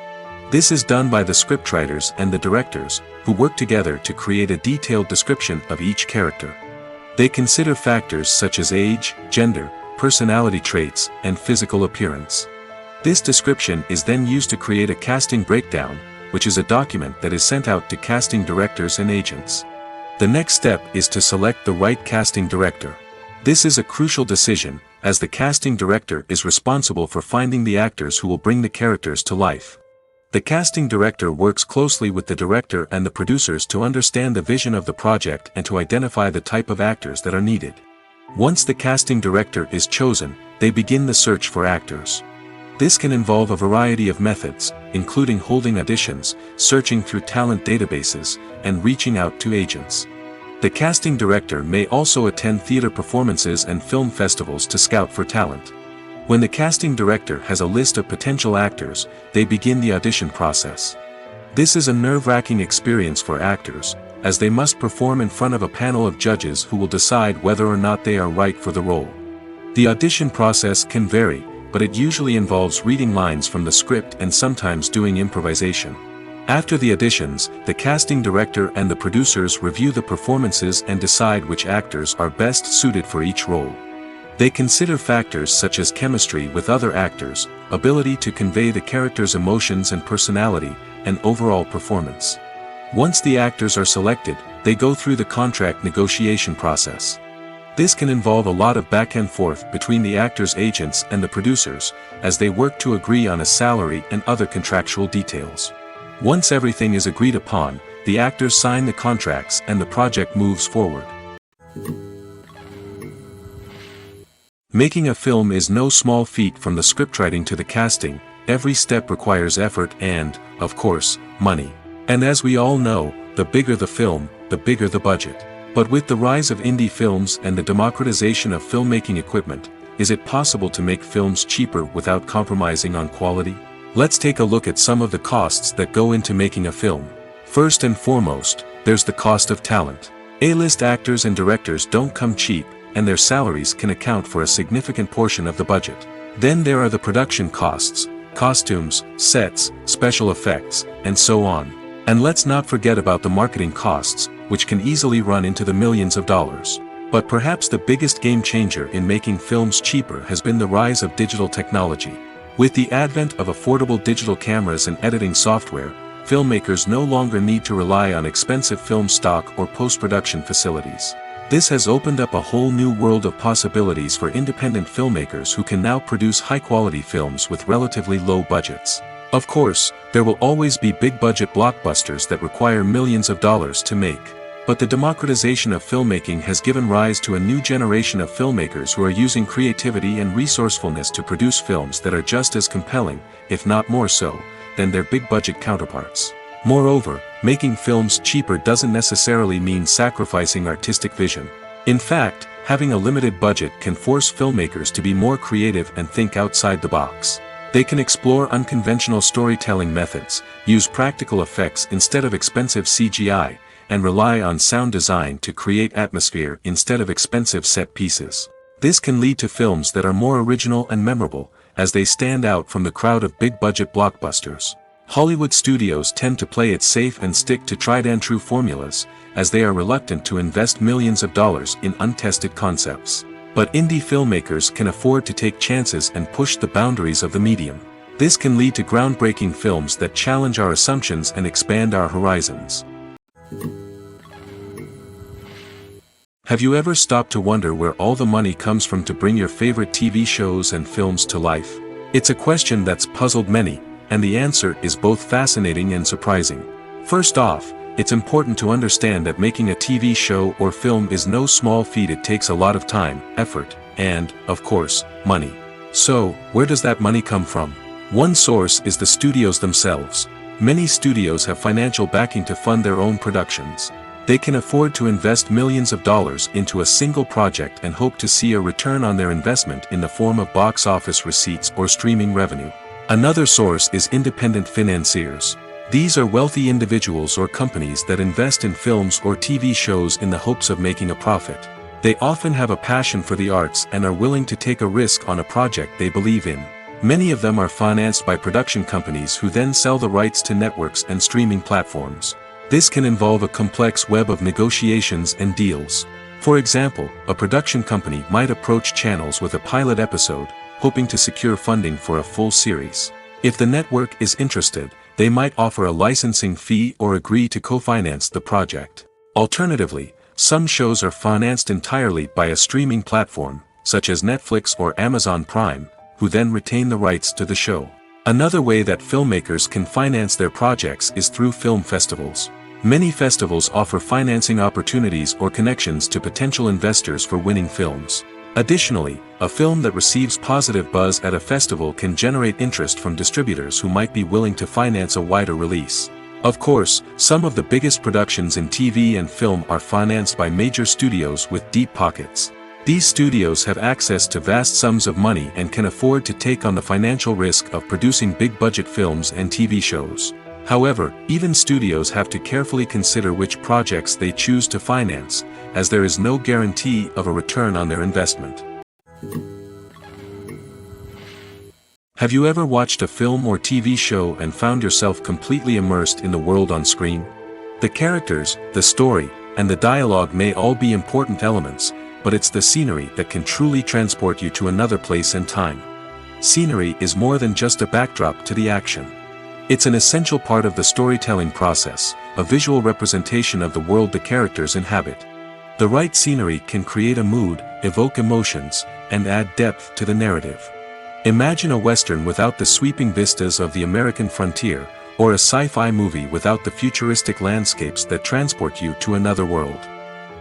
This is done by the scriptwriters and the directors, who work together to create a detailed description of each character. They consider factors such as age, gender, personality traits, and physical appearance. This description is then used to create a casting breakdown, which is a document that is sent out to casting directors and agents. The next step is to select the right casting director. This is a crucial decision, as the casting director is responsible for finding the actors who will bring the characters to life. The casting director works closely with the director and the producers to understand the vision of the project and to identify the type of actors that are needed. Once the casting director is chosen, they begin the search for actors. This can involve a variety of methods, including holding auditions, searching through talent databases, and reaching out to agents. The casting director may also attend theater performances and film festivals to scout for talent. When the casting director has a list of potential actors, they begin the audition process. This is a nerve-wracking experience for actors, as they must perform in front of a panel of judges who will decide whether or not they are right for the role. The audition process can vary, but it usually involves reading lines from the script and sometimes doing improvisation. After the auditions, the casting director and the producers review the performances and decide which actors are best suited for each role. They consider factors such as chemistry with other actors, ability to convey the character's emotions and personality, and overall performance. Once the actors are selected, they go through the contract negotiation process. This can involve a lot of back and forth between the actors' agents and the producers, as they work to agree on a salary and other contractual details. Once everything is agreed upon, the actors sign the contracts and the project moves forward. Making a film is no small feat. From the scriptwriting to the casting, every step requires effort and, of course, money. And as we all know, the bigger the film, the bigger the budget. But with the rise of indie films and the democratization of filmmaking equipment, is it possible to make films cheaper without compromising on quality? Let's take a look at some of the costs that go into making a film. First and foremost, there's the cost of talent. A-list actors and directors don't come cheap, and their salaries can account for a significant portion of the budget. Then there are the production costs, costumes, sets, special effects, and so on. And let's not forget about the marketing costs, which can easily run into the millions of dollars. But perhaps the biggest game changer in making films cheaper has been the rise of digital technology. With the advent of affordable digital cameras and editing software, filmmakers no longer need to rely on expensive film stock or post-production facilities. This has opened up a whole new world of possibilities for independent filmmakers who can now produce high-quality films with relatively low budgets. Of course, there will always be big-budget blockbusters that require millions of dollars to make. But the democratization of filmmaking has given rise to a new generation of filmmakers who are using creativity and resourcefulness to produce films that are just as compelling, if not more so, than their big-budget counterparts. Moreover, making films cheaper doesn't necessarily mean sacrificing artistic vision. In fact, having a limited budget can force filmmakers to be more creative and think outside the box. They can explore unconventional storytelling methods, use practical effects instead of expensive CGI, and rely on sound design to create atmosphere instead of expensive set pieces. This can lead to films that are more original and memorable, as they stand out from the crowd of big-budget blockbusters. Hollywood studios tend to play it safe and stick to tried-and-true formulas, as they are reluctant to invest millions of dollars in untested concepts. But indie filmmakers can afford to take chances and push the boundaries of the medium. This can lead to groundbreaking films that challenge our assumptions and expand our horizons. Have you ever stopped to wonder where all the money comes from to bring your favorite TV shows and films to life? It's a question that's puzzled many, and the answer is both fascinating and surprising. First off, it's important to understand that making a TV show or film is no small feat. It takes a lot of time, effort, and, of course, money. So, where does that money come from? One source is the studios themselves. Many studios have financial backing to fund their own productions. They can afford to invest millions of dollars into a single project and hope to see a return on their investment in the form of box office receipts or streaming revenue. Another source is independent financiers. These are wealthy individuals or companies that invest in films or TV shows in the hopes of making a profit. They often have a passion for the arts and are willing to take a risk on a project they believe in. Many of them are financed by production companies who then sell the rights to networks and streaming platforms. This can involve a complex web of negotiations and deals. For example, a production company might approach channels with a pilot episode, hoping to secure funding for a full series. If the network is interested, they might offer a licensing fee or agree to co-finance the project. Alternatively, some shows are financed entirely by a streaming platform, such as Netflix or Amazon Prime, who then retain the rights to the show. Another way that filmmakers can finance their projects is through film festivals. Many festivals offer financing opportunities or connections to potential investors for winning films. Additionally, a film that receives positive buzz at a festival can generate interest from distributors who might be willing to finance a wider release. Of course, some of the biggest productions in TV and film are financed by major studios with deep pockets. These studios have access to vast sums of money and can afford to take on the financial risk of producing big-budget films and TV shows. However, even studios have to carefully consider which projects they choose to finance, as there is no guarantee of a return on their investment. Have you ever watched a film or TV show and found yourself completely immersed in the world on screen? The characters, the story, and the dialogue may all be important elements, but it's the scenery that can truly transport you to another place and time. Scenery is more than just a backdrop to the action. It's an essential part of the storytelling process, a visual representation of the world the characters inhabit. The right scenery can create a mood, evoke emotions, and add depth to the narrative. Imagine a Western without the sweeping vistas of the American frontier, or a sci-fi movie without the futuristic landscapes that transport you to another world.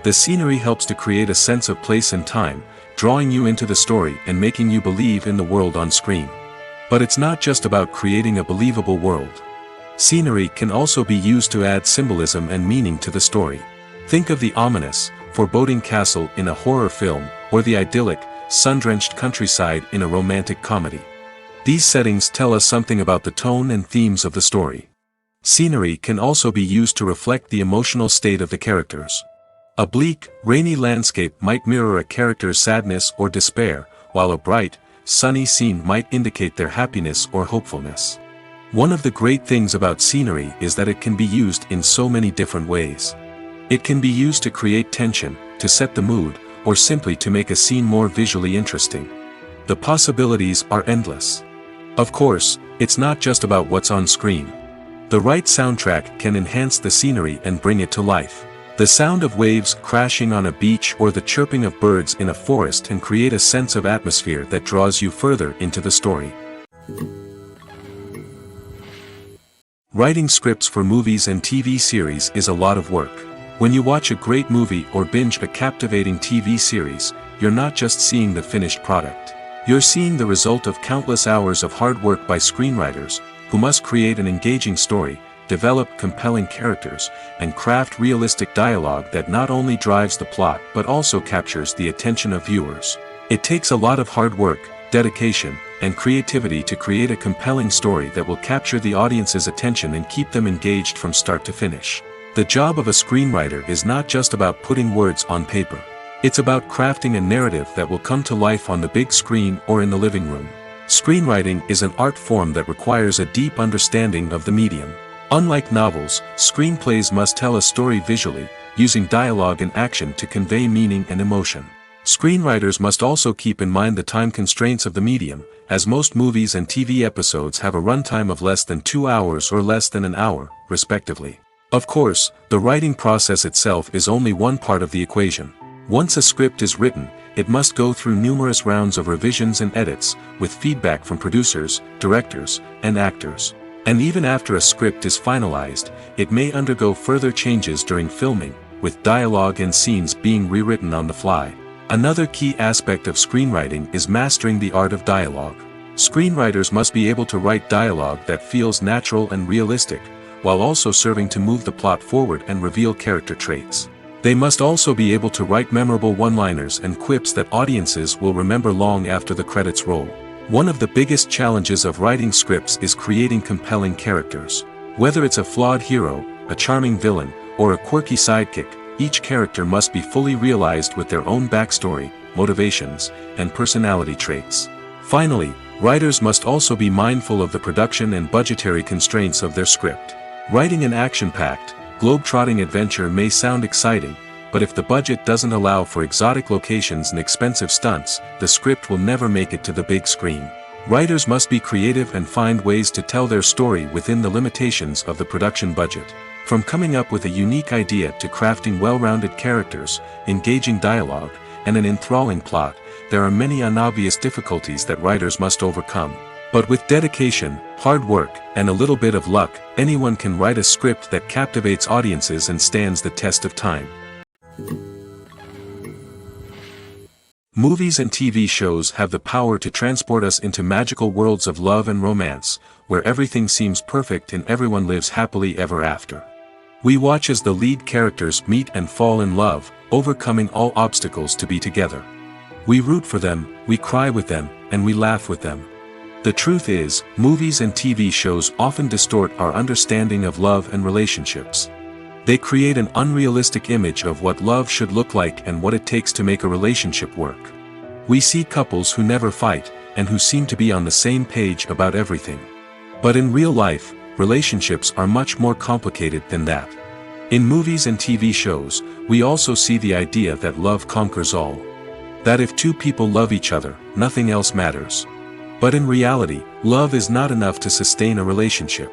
The scenery helps to create a sense of place and time, drawing you into the story and making you believe in the world on screen. But it's not just about creating a believable world. Scenery can also be used to add symbolism and meaning to the story. Think of the ominous, foreboding castle in a horror film, or the idyllic, sun-drenched countryside in a romantic comedy. These settings tell us something about the tone and themes of the story. Scenery can also be used to reflect the emotional state of the characters. A bleak, rainy landscape might mirror a character's sadness or despair, while a bright, sunny scene might indicate their happiness or hopefulness. One of the great things about scenery is that it can be used in so many different ways. It can be used to create tension, to set the mood, or simply to make a scene more visually interesting. The possibilities are endless. Of course, it's not just about what's on screen. The right soundtrack can enhance the scenery and bring it to life. The sound of waves crashing on a beach or the chirping of birds in a forest can create a sense of atmosphere that draws you further into the story. Writing scripts for movies and TV series is a lot of work. When you watch a great movie or binge a captivating TV series, you're not just seeing the finished product. You're seeing the result of countless hours of hard work by screenwriters, who must create an engaging story, develop compelling characters, and craft realistic dialogue that not only drives the plot but also captures the attention of viewers. It takes a lot of hard work, dedication, and creativity to create a compelling story that will capture the audience's attention and keep them engaged from start to finish. The job of a screenwriter is not just about putting words on paper. It's about crafting a narrative that will come to life on the big screen or in the living room. Screenwriting is an art form that requires a deep understanding of the medium. Unlike novels, screenplays must tell a story visually, using dialogue and action to convey meaning and emotion. Screenwriters must also keep in mind the time constraints of the medium, as most movies and TV episodes have a runtime of less than 2 hours or less than an hour, respectively. Of course, the writing process itself is only one part of the equation. Once a script is written, it must go through numerous rounds of revisions and edits, with feedback from producers, directors, and actors. And even after a script is finalized, it may undergo further changes during filming, with dialogue and scenes being rewritten on the fly. Another key aspect of screenwriting is mastering the art of dialogue. Screenwriters must be able to write dialogue that feels natural and realistic, while also serving to move the plot forward and reveal character traits. They must also be able to write memorable one-liners and quips that audiences will remember long after the credits roll. One of the biggest challenges of writing scripts is creating compelling characters. Whether it's a flawed hero, a charming villain, or a quirky sidekick, each character must be fully realized with their own backstory, motivations, and personality traits. Finally, writers must also be mindful of the production and budgetary constraints of their script. Writing an action-packed, globe-trotting adventure may sound exciting, but if the budget doesn't allow for exotic locations and expensive stunts, the script will never make it to the big screen. Writers must be creative and find ways to tell their story within the limitations of the production budget. From coming up with a unique idea to crafting well-rounded characters, engaging dialogue, and an enthralling plot, there are many unobvious difficulties that writers must overcome. But with dedication, hard work, and a little bit of luck, anyone can write a script that captivates audiences and stands the test of time. Movies and TV shows have the power to transport us into magical worlds of love and romance, where everything seems perfect and everyone lives happily ever after. We watch as the lead characters meet and fall in love, overcoming all obstacles to be together. We root for them, we cry with them, and we laugh with them. The truth is, movies and TV shows often distort our understanding of love and relationships. They create an unrealistic image of what love should look like and what it takes to make a relationship work. We see couples who never fight, and who seem to be on the same page about everything. But in real life, relationships are much more complicated than that. In movies and TV shows, we also see the idea that love conquers all. That if two people love each other, nothing else matters. But in reality, love is not enough to sustain a relationship.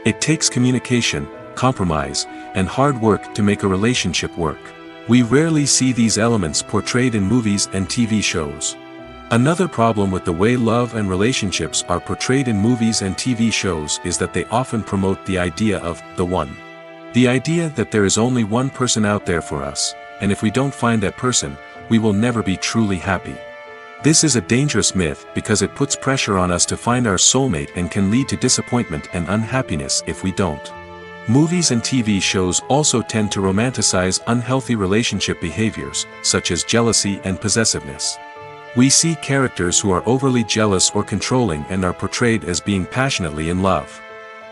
It takes communication, compromise, and hard work to make a relationship work. We rarely see these elements portrayed in movies and TV shows. Another problem with the way love and relationships are portrayed in movies and TV shows is that they often promote the idea of the one. The idea that there is only one person out there for us, and if we don't find that person, we will never be truly happy. This is a dangerous myth because it puts pressure on us to find our soulmate and can lead to disappointment and unhappiness if we don't. Movies and TV shows also tend to romanticize unhealthy relationship behaviors, such as jealousy and possessiveness. We see characters who are overly jealous or controlling and are portrayed as being passionately in love.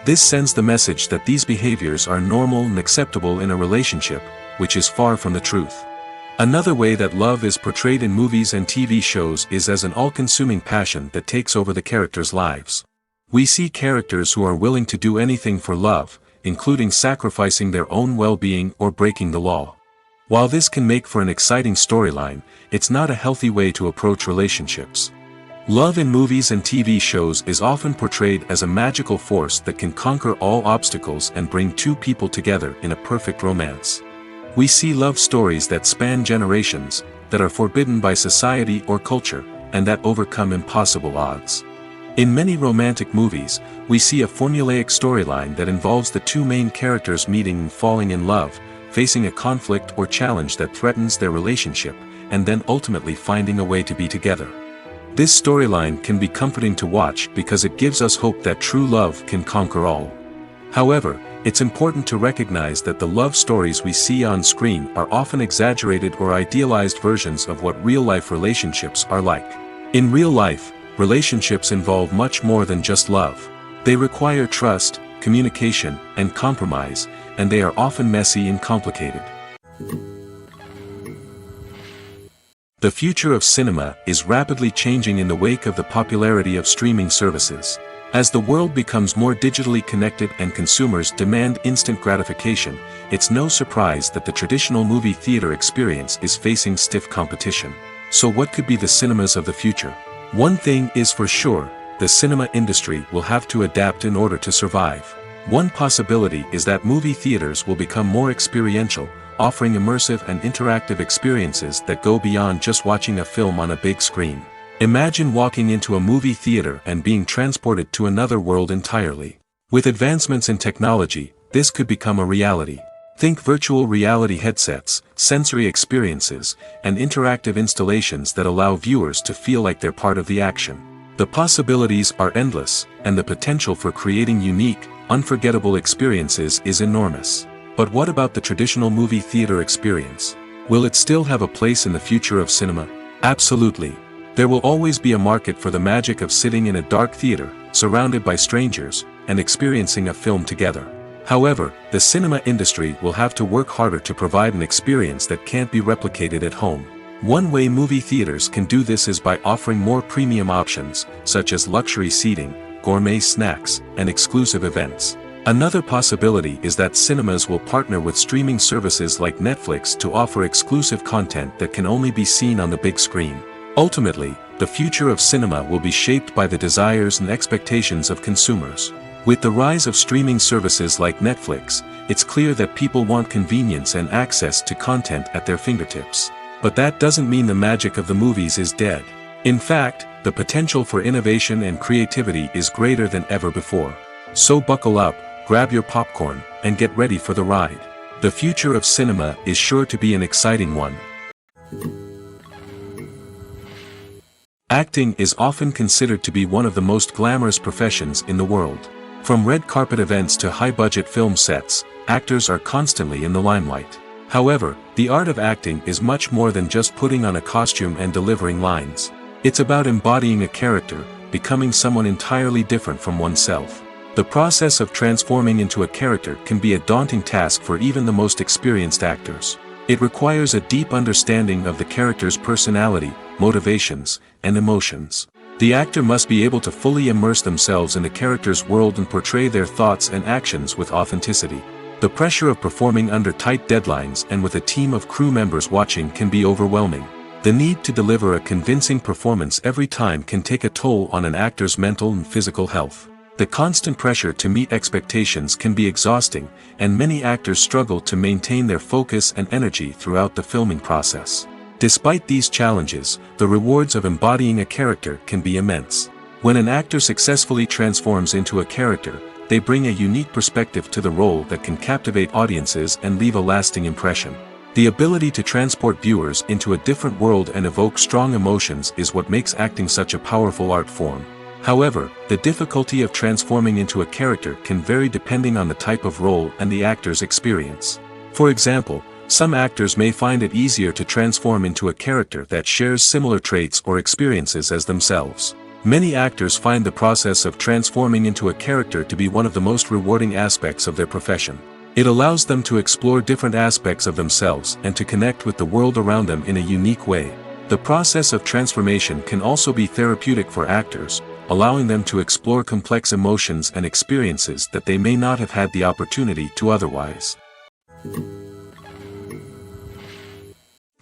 This sends the message that these behaviors are normal and acceptable in a relationship, which is far from the truth. Another way that love is portrayed in movies and TV shows is as an all-consuming passion that takes over the characters' lives. We see characters who are willing to do anything for love, including sacrificing their own well-being or breaking the law. While this can make for an exciting storyline, it's not a healthy way to approach relationships. Love in movies and TV shows is often portrayed as a magical force that can conquer all obstacles and bring two people together in a perfect romance. We see love stories that span generations, that are forbidden by society or culture, and that overcome impossible odds. In many romantic movies, we see a formulaic storyline that involves the two main characters meeting and falling in love, facing a conflict or challenge that threatens their relationship, and then ultimately finding a way to be together. This storyline can be comforting to watch because it gives us hope that true love can conquer all. However, it's important to recognize that the love stories we see on screen are often exaggerated or idealized versions of what real-life relationships are like. In real life, relationships involve much more than just love. They require trust, communication, and compromise, and they are often messy and complicated. The future of cinema is rapidly changing in the wake of the popularity of streaming services. As the world becomes more digitally connected and consumers demand instant gratification, it's no surprise that the traditional movie theater experience is facing stiff competition. So what could be the cinemas of the future? One thing is for sure, the cinema industry will have to adapt in order to survive. One possibility is that movie theaters will become more experiential, offering immersive and interactive experiences that go beyond just watching a film on a big screen. Imagine walking into a movie theater and being transported to another world entirely. With advancements in technology, this could become a reality. Think virtual reality headsets, sensory experiences, and interactive installations that allow viewers to feel like they're part of the action. The possibilities are endless, and the potential for creating unique, unforgettable experiences is enormous. But what about the traditional movie theater experience? Will it still have a place in the future of cinema? Absolutely. There will always be a market for the magic of sitting in a dark theater, surrounded by strangers, and experiencing a film together. However, the cinema industry will have to work harder to provide an experience that can't be replicated at home. One way movie theaters can do this is by offering more premium options, such as luxury seating, gourmet snacks, and exclusive events. Another possibility is that cinemas will partner with streaming services like Netflix to offer exclusive content that can only be seen on the big screen. Ultimately, the future of cinema will be shaped by the desires and expectations of consumers. With the rise of streaming services like Netflix, it's clear that people want convenience and access to content at their fingertips. But that doesn't mean the magic of the movies is dead. In fact, the potential for innovation and creativity is greater than ever before. So buckle up, grab your popcorn, and get ready for the ride. The future of cinema is sure to be an exciting one. Acting is often considered to be one of the most glamorous professions in the world. From red carpet events to high-budget film sets, actors are constantly in the limelight. However, the art of acting is much more than just putting on a costume and delivering lines. It's about embodying a character, becoming someone entirely different from oneself. The process of transforming into a character can be a daunting task for even the most experienced actors. It requires a deep understanding of the character's personality, motivations, and emotions. The actor must be able to fully immerse themselves in the character's world and portray their thoughts and actions with authenticity. The pressure of performing under tight deadlines and with a team of crew members watching can be overwhelming. The need to deliver a convincing performance every time can take a toll on an actor's mental and physical health. The constant pressure to meet expectations can be exhausting, and many actors struggle to maintain their focus and energy throughout the filming process. Despite these challenges, the rewards of embodying a character can be immense. When an actor successfully transforms into a character, they bring a unique perspective to the role that can captivate audiences and leave a lasting impression. The ability to transport viewers into a different world and evoke strong emotions is what makes acting such a powerful art form. However, the difficulty of transforming into a character can vary depending on the type of role and the actor's experience. For example, some actors may find it easier to transform into a character that shares similar traits or experiences as themselves. Many actors find the process of transforming into a character to be one of the most rewarding aspects of their profession. It allows them to explore different aspects of themselves and to connect with the world around them in a unique way. The process of transformation can also be therapeutic for actors, allowing them to explore complex emotions and experiences that they may not have had the opportunity to otherwise.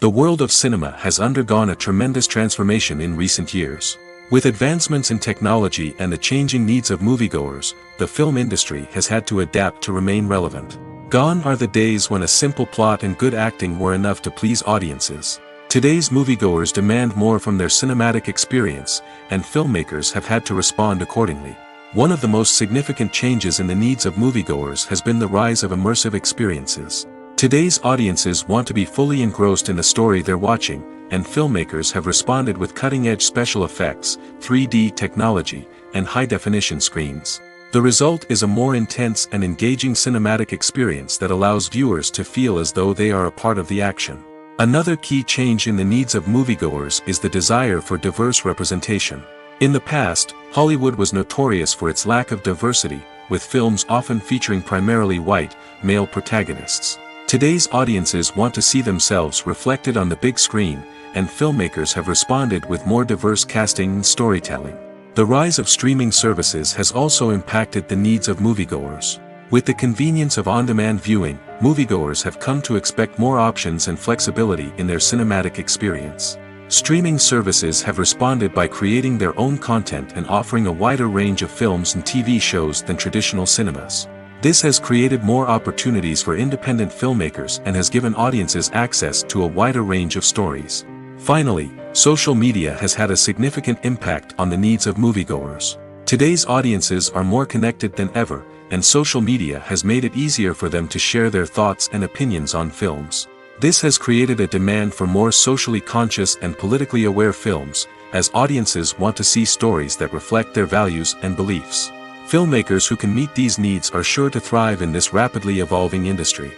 The world of cinema has undergone a tremendous transformation in recent years. With advancements in technology and the changing needs of moviegoers, the film industry has had to adapt to remain relevant. Gone are the days when a simple plot and good acting were enough to please audiences. Today's moviegoers demand more from their cinematic experience, and filmmakers have had to respond accordingly. One of the most significant changes in the needs of moviegoers has been the rise of immersive experiences. Today's audiences want to be fully engrossed in the story they're watching, and filmmakers have responded with cutting-edge special effects, 3D technology, and high-definition screens. The result is a more intense and engaging cinematic experience that allows viewers to feel as though they are a part of the action. Another key change in the needs of moviegoers is the desire for diverse representation. In the past, Hollywood was notorious for its lack of diversity, with films often featuring primarily white, male protagonists. Today's audiences want to see themselves reflected on the big screen, and filmmakers have responded with more diverse casting and storytelling. The rise of streaming services has also impacted the needs of moviegoers. With the convenience of on-demand viewing, moviegoers have come to expect more options and flexibility in their cinematic experience. Streaming services have responded by creating their own content and offering a wider range of films and TV shows than traditional cinemas. This has created more opportunities for independent filmmakers and has given audiences access to a wider range of stories. Finally, social media has had a significant impact on the needs of moviegoers. Today's audiences are more connected than ever, and social media has made it easier for them to share their thoughts and opinions on films. This has created a demand for more socially conscious and politically aware films, as audiences want to see stories that reflect their values and beliefs. Filmmakers who can meet these needs are sure to thrive in this rapidly evolving industry.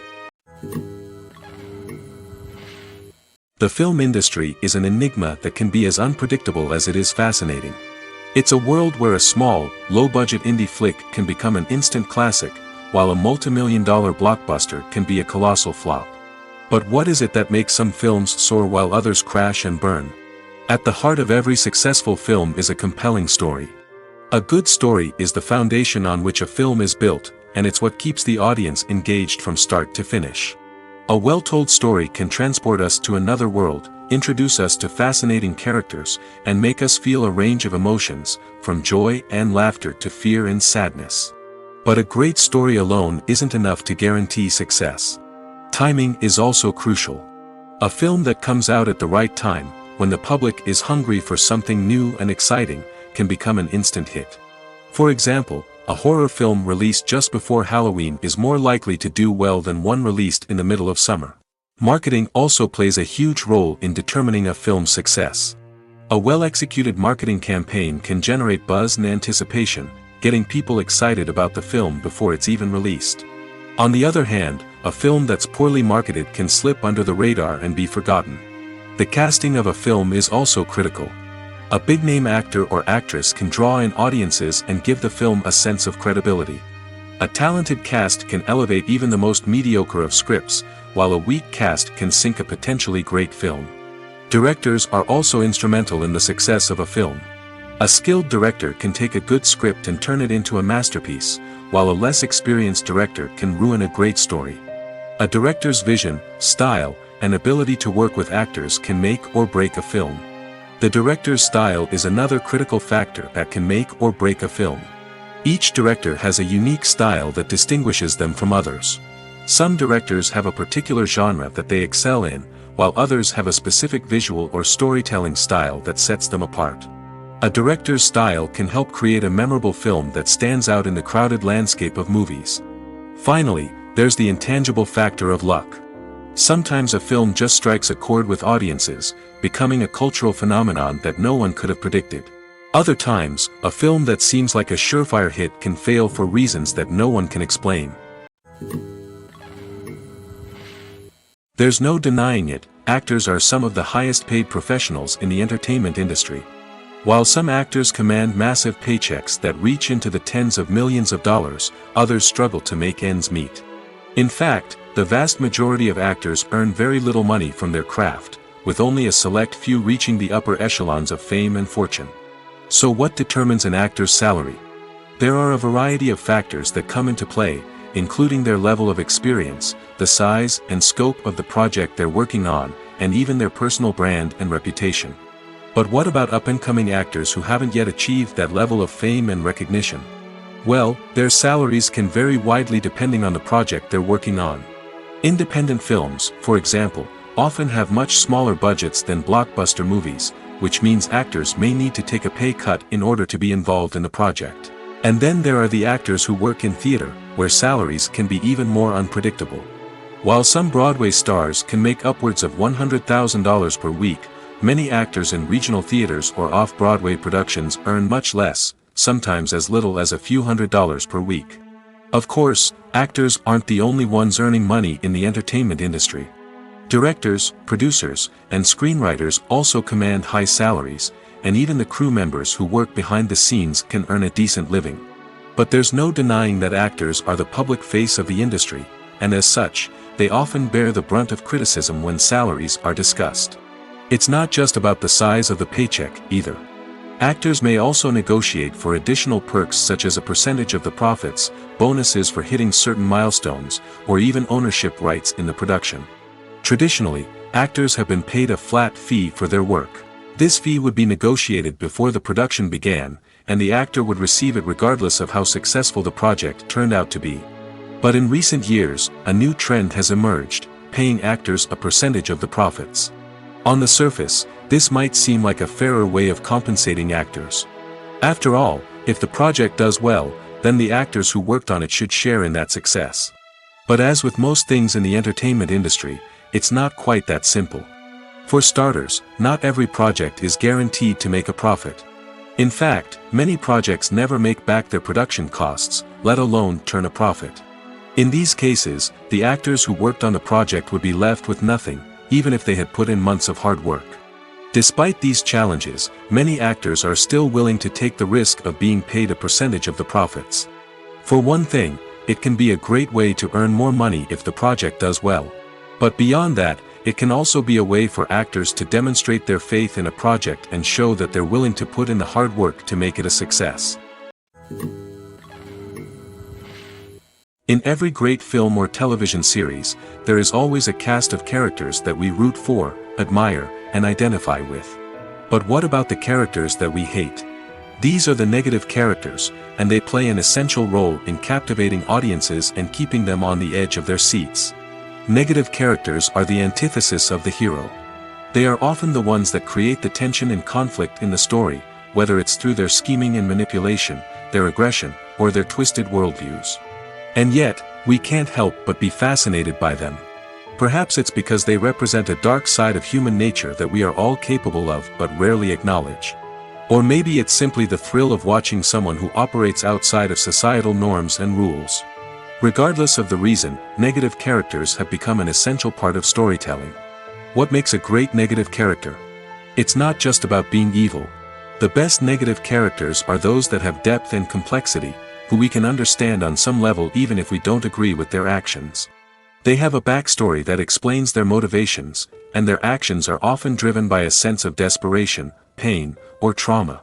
The film industry is an enigma that can be as unpredictable as it is fascinating. It's a world where a small, low-budget indie flick can become an instant classic, while a multi-million-dollar blockbuster can be a colossal flop. But what is it that makes some films soar while others crash and burn? At the heart of every successful film is a compelling story. A good story is the foundation on which a film is built, and it's what keeps the audience engaged from start to finish. A well-told story can transport us to another world, introduce us to fascinating characters, and make us feel a range of emotions, from joy and laughter to fear and sadness. But a great story alone isn't enough to guarantee success. Timing is also crucial. A film that comes out at the right time, when the public is hungry for something new and exciting, can become an instant hit. For example, a horror film released just before Halloween is more likely to do well than one released in the middle of summer. Marketing also plays a huge role in determining a film's success. A well-executed marketing campaign can generate buzz and anticipation, getting people excited about the film before it's even released. On the other hand, a film that's poorly marketed can slip under the radar and be forgotten. The casting of a film is also critical. A big-name actor or actress can draw in audiences and give the film a sense of credibility. A talented cast can elevate even the most mediocre of scripts, while a weak cast can sink a potentially great film. Directors are also instrumental in the success of a film. A skilled director can take a good script and turn it into a masterpiece, while a less experienced director can ruin a great story. A director's vision, style, and ability to work with actors can make or break a film. The director's style is another critical factor that can make or break a film. Each director has a unique style that distinguishes them from others. Some directors have a particular genre that they excel in, while others have a specific visual or storytelling style that sets them apart. A director's style can help create a memorable film that stands out in the crowded landscape of movies. Finally, there's the intangible factor of luck. Sometimes a film just strikes a chord with audiences, becoming a cultural phenomenon that no one could have predicted. Other times, a film that seems like a surefire hit can fail for reasons that no one can explain. There's no denying it, actors are some of the highest paid professionals in the entertainment industry. While some actors command massive paychecks that reach into the tens of millions of dollars, others struggle to make ends meet. In fact, the vast majority of actors earn very little money from their craft, with only a select few reaching the upper echelons of fame and fortune. So what determines an actor's salary? There are a variety of factors that come into play, including their level of experience, the size and scope of the project they're working on, and even their personal brand and reputation. But what about up-and-coming actors who haven't yet achieved that level of fame and recognition? Well, their salaries can vary widely depending on the project they're working on. Independent films, for example, often have much smaller budgets than blockbuster movies, which means actors may need to take a pay cut in order to be involved in the project. And then there are the actors who work in theater, where salaries can be even more unpredictable. While some Broadway stars can make upwards of $100,000 per week, many actors in regional theaters or off-Broadway productions earn much less, sometimes as little as a few $100s per week. Of course, actors aren't the only ones earning money in the entertainment industry. Directors, producers, and screenwriters also command high salaries, and even the crew members who work behind the scenes can earn a decent living. But there's no denying that actors are the public face of the industry, and as such, they often bear the brunt of criticism when salaries are discussed. It's not just about the size of the paycheck, either. Actors may also negotiate for additional perks such as a percentage of the profits, bonuses for hitting certain milestones, or even ownership rights in the production. Traditionally, actors have been paid a flat fee for their work. This fee would be negotiated before the production began, and the actor would receive it regardless of how successful the project turned out to be. But in recent years, a new trend has emerged, paying actors a percentage of the profits. On the surface, this might seem like a fairer way of compensating actors. After all, if the project does well, then the actors who worked on it should share in that success. But as with most things in the entertainment industry, it's not quite that simple. For starters, not every project is guaranteed to make a profit. In fact, many projects never make back their production costs, let alone turn a profit. In these cases, the actors who worked on the project would be left with nothing, even if they had put in months of hard work. Despite these challenges, many actors are still willing to take the risk of being paid a percentage of the profits. For one thing, it can be a great way to earn more money if the project does well. But beyond that, it can also be a way for actors to demonstrate their faith in a project and show that they're willing to put in the hard work to make it a success. In every great film or television series, there is always a cast of characters that we root for, admire, and identify with. But what about the characters that we hate? These are the negative characters, and they play an essential role in captivating audiences and keeping them on the edge of their seats. Negative characters are the antithesis of the hero. They are often the ones that create the tension and conflict in the story, whether it's through their scheming and manipulation, their aggression, or their twisted worldviews. And yet, we can't help but be fascinated by them. Perhaps it's because they represent a dark side of human nature that we are all capable of but rarely acknowledge. Or maybe it's simply the thrill of watching someone who operates outside of societal norms and rules. Regardless of the reason, negative characters have become an essential part of storytelling. What makes a great negative character? It's not just about being evil. The best negative characters are those that have depth and complexity, who we can understand on some level even if we don't agree with their actions. They have a backstory that explains their motivations, and their actions are often driven by a sense of desperation, pain, or trauma.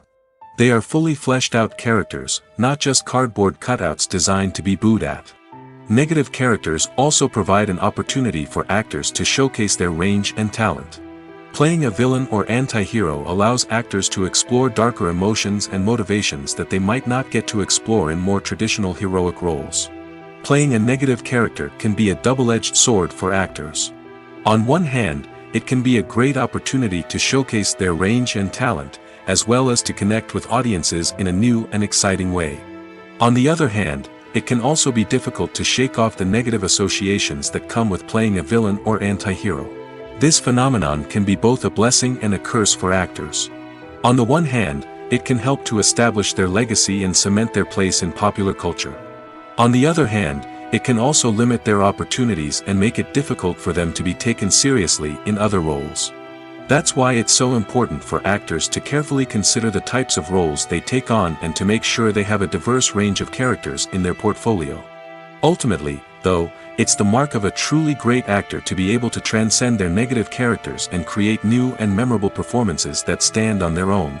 They are fully fleshed out characters, not just cardboard cutouts designed to be booed at. Negative characters also provide an opportunity for actors to showcase their range and talent. Playing a villain or anti-hero allows actors to explore darker emotions and motivations that they might not get to explore in more traditional heroic roles. Playing a negative character can be a double-edged sword for actors. On one hand, it can be a great opportunity to showcase their range and talent, as well as to connect with audiences in a new and exciting way. On the other hand, it can also be difficult to shake off the negative associations that come with playing a villain or anti-hero. This phenomenon can be both a blessing and a curse for actors. On the one hand, it can help to establish their legacy and cement their place in popular culture. On the other hand, it can also limit their opportunities and make it difficult for them to be taken seriously in other roles. That's why it's so important for actors to carefully consider the types of roles they take on and to make sure they have a diverse range of characters in their portfolio. Ultimately, though, it's the mark of a truly great actor to be able to transcend their negative characters and create new and memorable performances that stand on their own.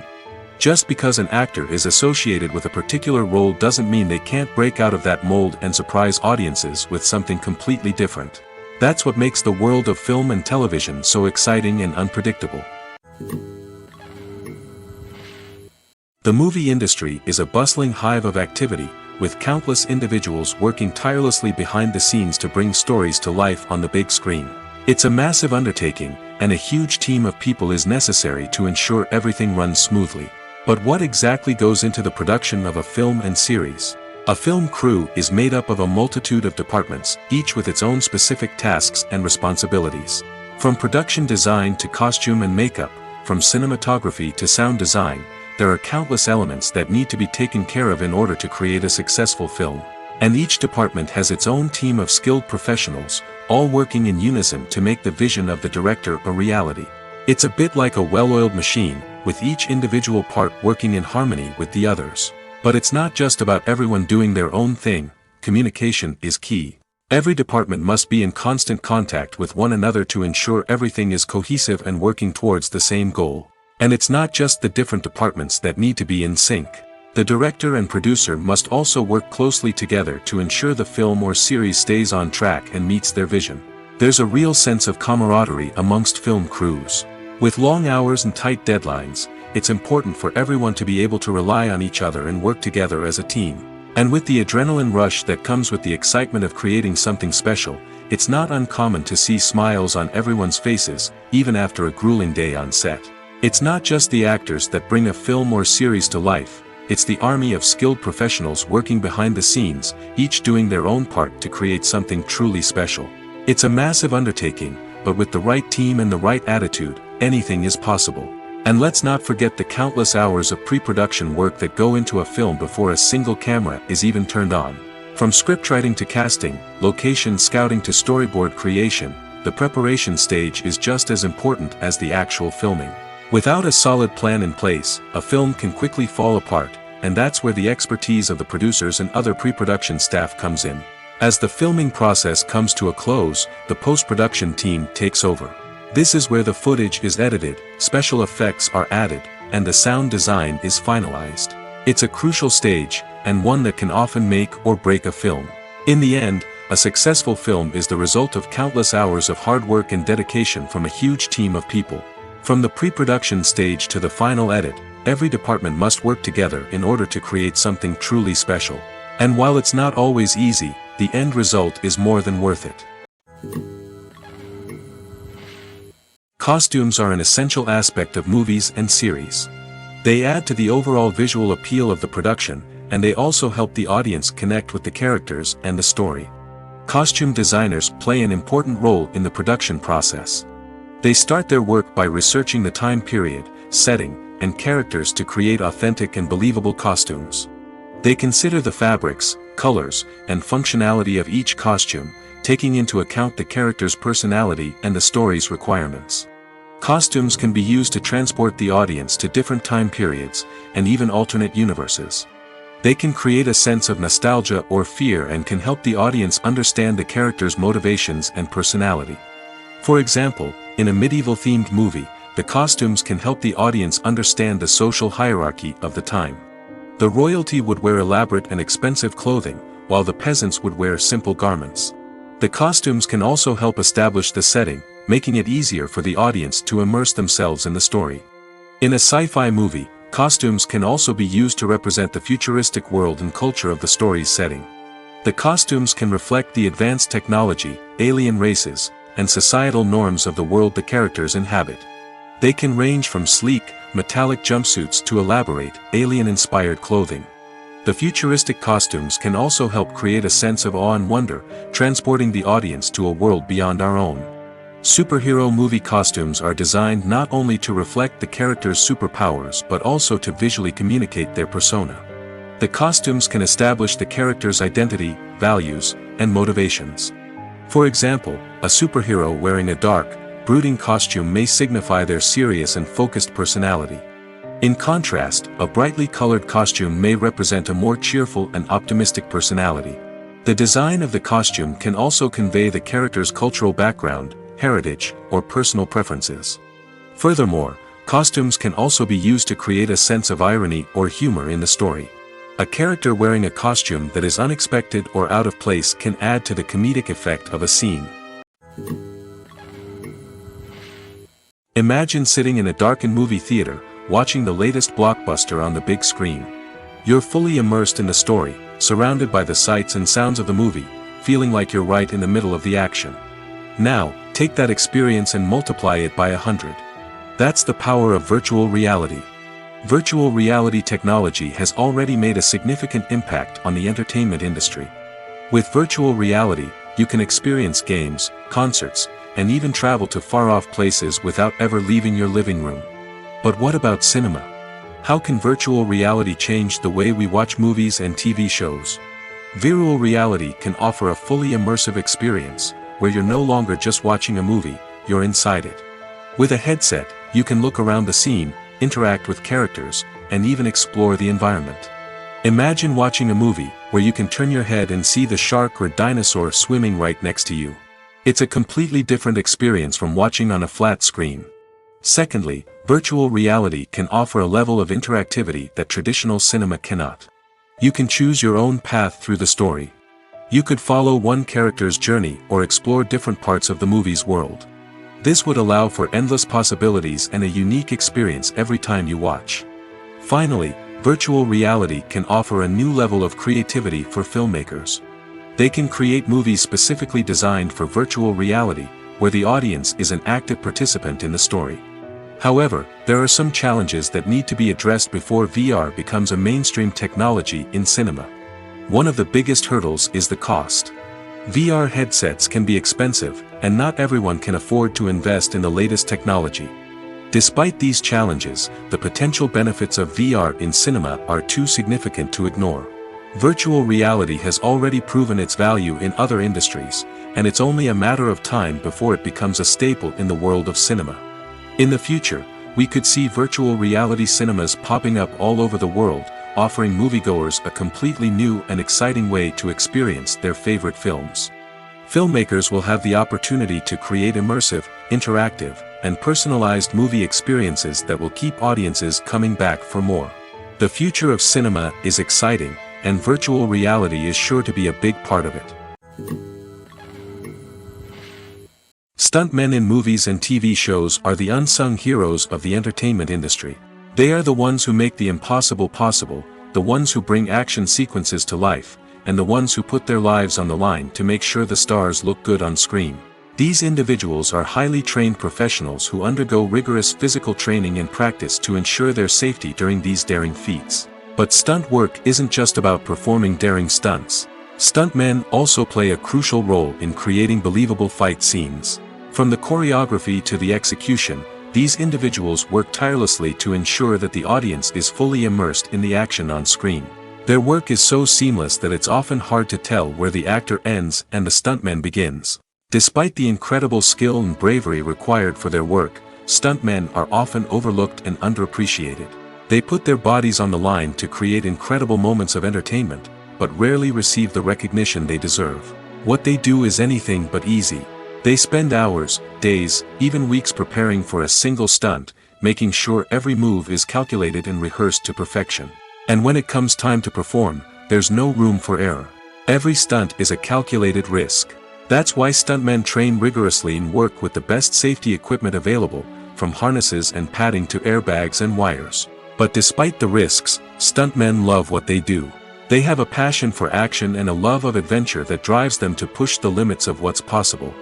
Just because an actor is associated with a particular role doesn't mean they can't break out of that mold and surprise audiences with something completely different. That's what makes the world of film and television so exciting and unpredictable. The movie industry is a bustling hive of activity, with countless individuals working tirelessly behind the scenes to bring stories to life on the big screen. It's a massive undertaking, and a huge team of people is necessary to ensure everything runs smoothly. But what exactly goes into the production of a film and series? A film crew is made up of a multitude of departments, each with its own specific tasks and responsibilities. From production design to costume and makeup, from cinematography to sound design, there are countless elements that need to be taken care of in order to create a successful film. And each department has its own team of skilled professionals, all working in unison to make the vision of the director a reality. It's a bit like a well-oiled machine, with each individual part working in harmony with the others. But it's not just about everyone doing their own thing. Communication is key. Every department must be in constant contact with one another to ensure everything is cohesive and working towards the same goal. And it's not just the different departments that need to be in sync. The director and producer must also work closely together to ensure the film or series stays on track and meets their vision. There's a real sense of camaraderie amongst film crews. With long hours and tight deadlines, it's important for everyone to be able to rely on each other and work together as a team. And with the adrenaline rush that comes with the excitement of creating something special, it's not uncommon to see smiles on everyone's faces, even after a grueling day on set. It's not just the actors that bring a film or series to life, it's the army of skilled professionals working behind the scenes, each doing their own part to create something truly special. It's a massive undertaking, but with the right team and the right attitude, anything is possible. And let's not forget the countless hours of pre-production work that go into a film before a single camera is even turned on. From scriptwriting to casting, location scouting to storyboard creation, the preparation stage is just as important as the actual filming. Without a solid plan in place, a film can quickly fall apart, and that's where the expertise of the producers and other pre-production staff comes in. As the filming process comes to a close, the post-production team takes over. This is where the footage is edited, special effects are added, and the sound design is finalized. It's a crucial stage, and one that can often make or break a film. In the end, a successful film is the result of countless hours of hard work and dedication from a huge team of people. From the pre-production stage to the final edit, every department must work together in order to create something truly special. And while it's not always easy, the end result is more than worth it. Costumes are an essential aspect of movies and series. They add to the overall visual appeal of the production, and they also help the audience connect with the characters and the story. Costume designers play an important role in the production process. They start their work by researching the time period, setting, and characters to create authentic and believable costumes. They consider the fabrics, colors, and functionality of each costume, taking into account the character's personality and the story's requirements. Costumes can be used to transport the audience to different time periods, and even alternate universes. They can create a sense of nostalgia or fear and can help the audience understand the character's motivations and personality. For example, in a medieval-themed movie, the costumes can help the audience understand the social hierarchy of the time. The royalty would wear elaborate and expensive clothing, while the peasants would wear simple garments. The costumes can also help establish the setting, making it easier for the audience to immerse themselves in the story. In a sci-fi movie, costumes can also be used to represent the futuristic world and culture of the story's setting. The costumes can reflect the advanced technology, alien races, and societal norms of the world the characters inhabit. They can range from sleek, metallic jumpsuits to elaborate, alien-inspired clothing. The futuristic costumes can also help create a sense of awe and wonder, transporting the audience to a world beyond our own. Superhero movie costumes are designed not only to reflect the character's superpowers but also to visually communicate their persona. The costumes can establish the character's identity, values, and motivations. For example, a superhero wearing a dark, brooding costume may signify their serious and focused personality. In contrast, a brightly colored costume may represent a more cheerful and optimistic personality. The design of the costume can also convey the character's cultural background, heritage, or personal preferences. Furthermore, costumes can also be used to create a sense of irony or humor in the story. A character wearing a costume that is unexpected or out of place can add to the comedic effect of a scene. Imagine sitting in a darkened movie theater, watching the latest blockbuster on the big screen. You're fully immersed in the story, surrounded by the sights and sounds of the movie, feeling like you're right in the middle of the action. Now, take that experience and multiply it by 100. That's the power of virtual reality. Virtual reality technology has already made a significant impact on the entertainment industry. With virtual reality, you can experience games, concerts, and even travel to far-off places without ever leaving your living room. But what about cinema? How can virtual reality change the way we watch movies and TV shows? Virtual reality can offer a fully immersive experience, where you're no longer just watching a movie, you're inside it. With a headset, you can look around the scene, interact with characters, and even explore the environment. Imagine watching a movie where you can turn your head and see the shark or dinosaur swimming right next to you. It's a completely different experience from watching on a flat screen. Secondly, virtual reality can offer a level of interactivity that traditional cinema cannot. You can choose your own path through the story. You could follow one character's journey or explore different parts of the movie's world. This would allow for endless possibilities and a unique experience every time you watch. Finally, virtual reality can offer a new level of creativity for filmmakers. They can create movies specifically designed for virtual reality, where the audience is an active participant in the story. However, there are some challenges that need to be addressed before VR becomes a mainstream technology in cinema. One of the biggest hurdles is the cost. VR headsets can be expensive, and not everyone can afford to invest in the latest technology. Despite these challenges, the potential benefits of VR in cinema are too significant to ignore. Virtual reality has already proven its value in other industries, and it's only a matter of time before it becomes a staple in the world of cinema. In the future, we could see virtual reality cinemas popping up all over the world, offering moviegoers a completely new and exciting way to experience their favorite films. Filmmakers will have the opportunity to create immersive, interactive, and personalized movie experiences that will keep audiences coming back for more. The future of cinema is exciting, and virtual reality is sure to be a big part of it. Stuntmen in movies and TV shows are the unsung heroes of the entertainment industry. They are the ones who make the impossible possible, the ones who bring action sequences to life, and the ones who put their lives on the line to make sure the stars look good on screen. These individuals are highly trained professionals who undergo rigorous physical training and practice to ensure their safety during these daring feats. But stunt work isn't just about performing daring stunts. Stuntmen also play a crucial role in creating believable fight scenes. From the choreography to the execution, these individuals work tirelessly to ensure that the audience is fully immersed in the action on screen. Their work is so seamless that it's often hard to tell where the actor ends and the stuntman begins. Despite the incredible skill and bravery required for their work, stuntmen are often overlooked and underappreciated. They put their bodies on the line to create incredible moments of entertainment, but rarely receive the recognition they deserve. What they do is anything but easy. They spend hours, days, even weeks preparing for a single stunt, making sure every move is calculated and rehearsed to perfection. And when it comes time to perform, there's no room for error. Every stunt is a calculated risk. That's why stuntmen train rigorously and work with the best safety equipment available, from harnesses and padding to airbags and wires. But despite the risks, stuntmen love what they do. They have a passion for action and a love of adventure that drives them to push the limits of what's possible.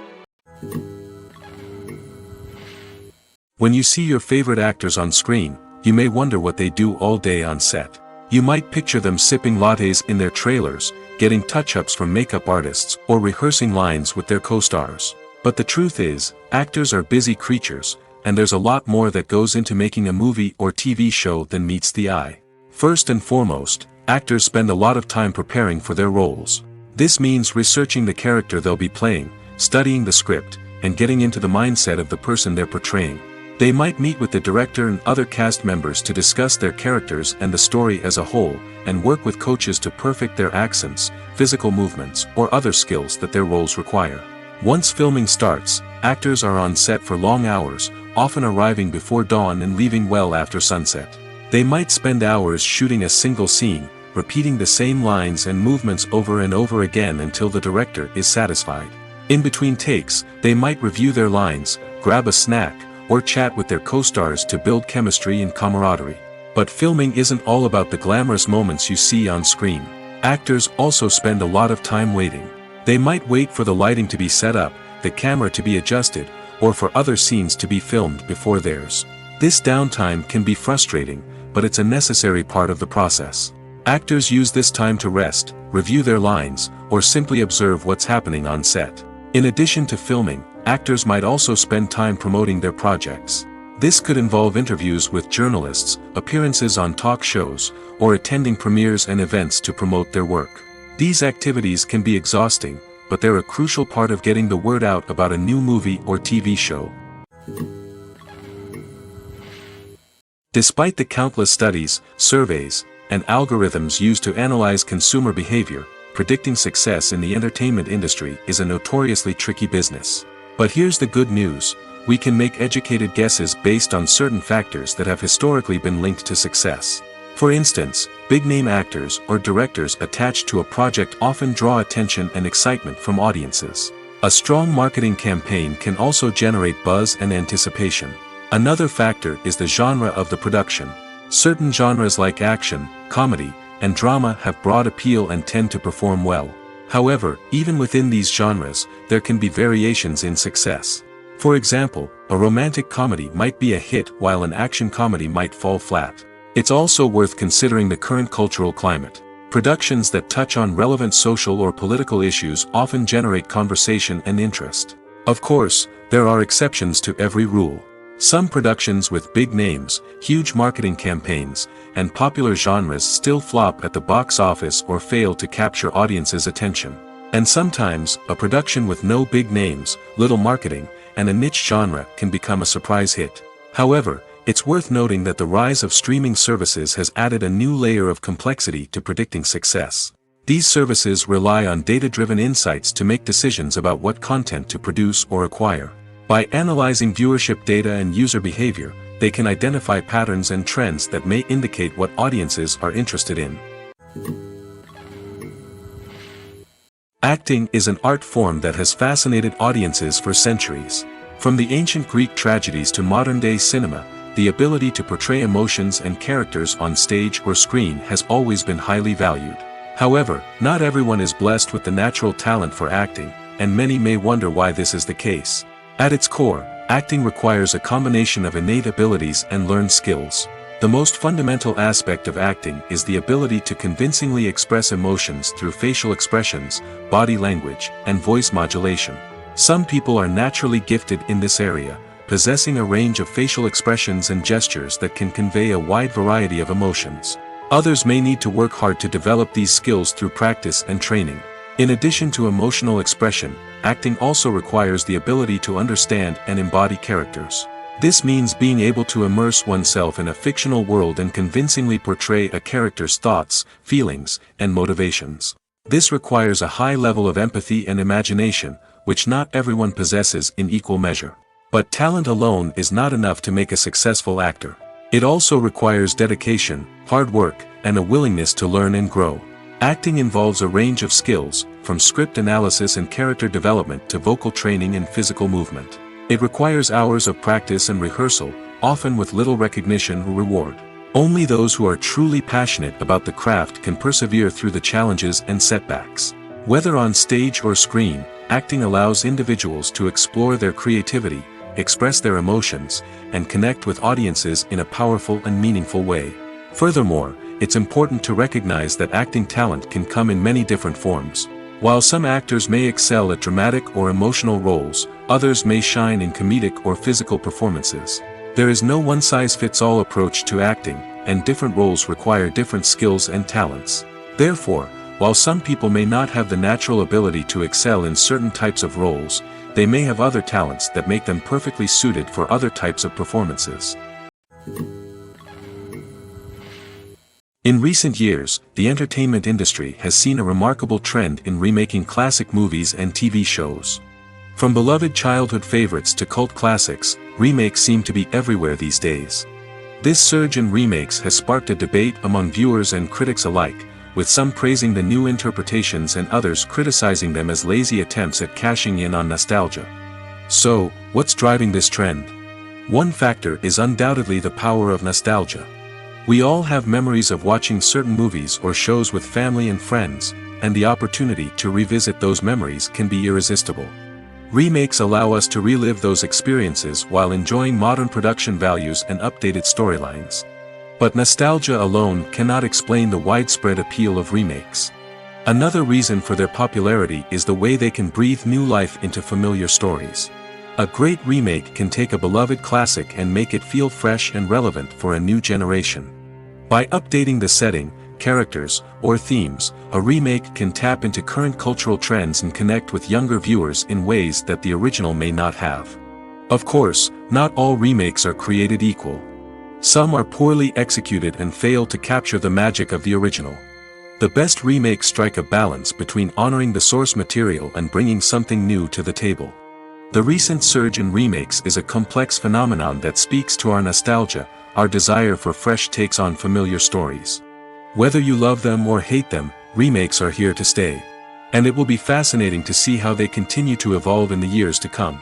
When you see your favorite actors on screen, you may wonder what they do all day on set. You might picture them sipping lattes in their trailers, getting touch-ups from makeup artists, or rehearsing lines with their co-stars. But the truth is, actors are busy creatures, and there's a lot more that goes into making a movie or TV show than meets the eye. First and foremost, actors spend a lot of time preparing for their roles. This means researching the character they'll be playing, studying the script, and getting into the mindset of the person they're portraying. They might meet with the director and other cast members to discuss their characters and the story as a whole, and work with coaches to perfect their accents, physical movements, or other skills that their roles require. Once filming starts, actors are on set for long hours, often arriving before dawn and leaving well after sunset. They might spend hours shooting a single scene, repeating the same lines and movements over and over again until the director is satisfied. In between takes, they might review their lines, grab a snack, or chat with their co-stars to build chemistry and camaraderie. But filming isn't all about the glamorous moments you see on screen. Actors also spend a lot of time waiting. They might wait for the lighting to be set up, the camera to be adjusted, or for other scenes to be filmed before theirs. This downtime can be frustrating, but it's a necessary part of the process. Actors use this time to rest, review their lines, or simply observe what's happening on set. In addition to filming, actors might also spend time promoting their projects. This could involve interviews with journalists, appearances on talk shows, or attending premieres and events to promote their work. These activities can be exhausting, but they're a crucial part of getting the word out about a new movie or TV show. Despite the countless studies, surveys, and algorithms used to analyze consumer behavior, predicting success in the entertainment industry is a notoriously tricky business. But here's the good news: we can make educated guesses based on certain factors that have historically been linked to success. For instance, big-name actors or directors attached to a project often draw attention and excitement from audiences. A strong marketing campaign can also generate buzz and anticipation. Another factor is the genre of the production. Certain genres like action, comedy, and drama have broad appeal and tend to perform well. However, even within these genres, there can be variations in success. For example, a romantic comedy might be a hit while an action comedy might fall flat. It's also worth considering the current cultural climate. Productions that touch on relevant social or political issues often generate conversation and interest. Of course, there are exceptions to every rule. Some productions with big names, huge marketing campaigns, and popular genres still flop at the box office or fail to capture audiences' attention. And sometimes, a production with no big names, little marketing, and a niche genre can become a surprise hit. However, it's worth noting that the rise of streaming services has added a new layer of complexity to predicting success. These services rely on data-driven insights to make decisions about what content to produce or acquire. By analyzing viewership data and user behavior, they can identify patterns and trends that may indicate what audiences are interested in. Acting is an art form that has fascinated audiences for centuries. From the ancient Greek tragedies to modern-day cinema, the ability to portray emotions and characters on stage or screen has always been highly valued. However, not everyone is blessed with the natural talent for acting, and many may wonder why this is the case. At its core, acting requires a combination of innate abilities and learned skills. The most fundamental aspect of acting is the ability to convincingly express emotions through facial expressions, body language, and voice modulation. Some people are naturally gifted in this area, possessing a range of facial expressions and gestures that can convey a wide variety of emotions. Others may need to work hard to develop these skills through practice and training. In addition to emotional expression, acting also requires the ability to understand and embody characters. This means being able to immerse oneself in a fictional world and convincingly portray a character's thoughts, feelings, and motivations. This requires a high level of empathy and imagination, which not everyone possesses in equal measure. But talent alone is not enough to make a successful actor. It also requires dedication, hard work, and a willingness to learn and grow. Acting involves a range of skills, from script analysis and character development to vocal training and physical movement. It requires hours of practice and rehearsal, often with little recognition or reward. Only those who are truly passionate about the craft can persevere through the challenges and setbacks. Whether on stage or screen, acting allows individuals to explore their creativity, express their emotions, and connect with audiences in a powerful and meaningful way. Furthermore, it's important to recognize that acting talent can come in many different forms. While some actors may excel at dramatic or emotional roles, others may shine in comedic or physical performances. There is no one-size-fits-all approach to acting, and different roles require different skills and talents. Therefore, while some people may not have the natural ability to excel in certain types of roles, they may have other talents that make them perfectly suited for other types of performances. In recent years, the entertainment industry has seen a remarkable trend in remaking classic movies and TV shows. From beloved childhood favorites to cult classics, remakes seem to be everywhere these days. This surge in remakes has sparked a debate among viewers and critics alike, with some praising the new interpretations and others criticizing them as lazy attempts at cashing in on nostalgia. So, what's driving this trend? One factor is undoubtedly the power of nostalgia. We all have memories of watching certain movies or shows with family and friends, and the opportunity to revisit those memories can be irresistible. Remakes allow us to relive those experiences while enjoying modern production values and updated storylines. But nostalgia alone cannot explain the widespread appeal of remakes. Another reason for their popularity is the way they can breathe new life into familiar stories. A great remake can take a beloved classic and make it feel fresh and relevant for a new generation. By updating the setting, characters, or themes, a remake can tap into current cultural trends and connect with younger viewers in ways that the original may not have. Of course, not all remakes are created equal. Some are poorly executed and fail to capture the magic of the original. The best remakes strike a balance between honoring the source material and bringing something new to the table. The recent surge in remakes is a complex phenomenon that speaks to our nostalgia, our desire for fresh takes on familiar stories. Whether you love them or hate them, remakes are here to stay. And it will be fascinating to see how they continue to evolve in the years to come.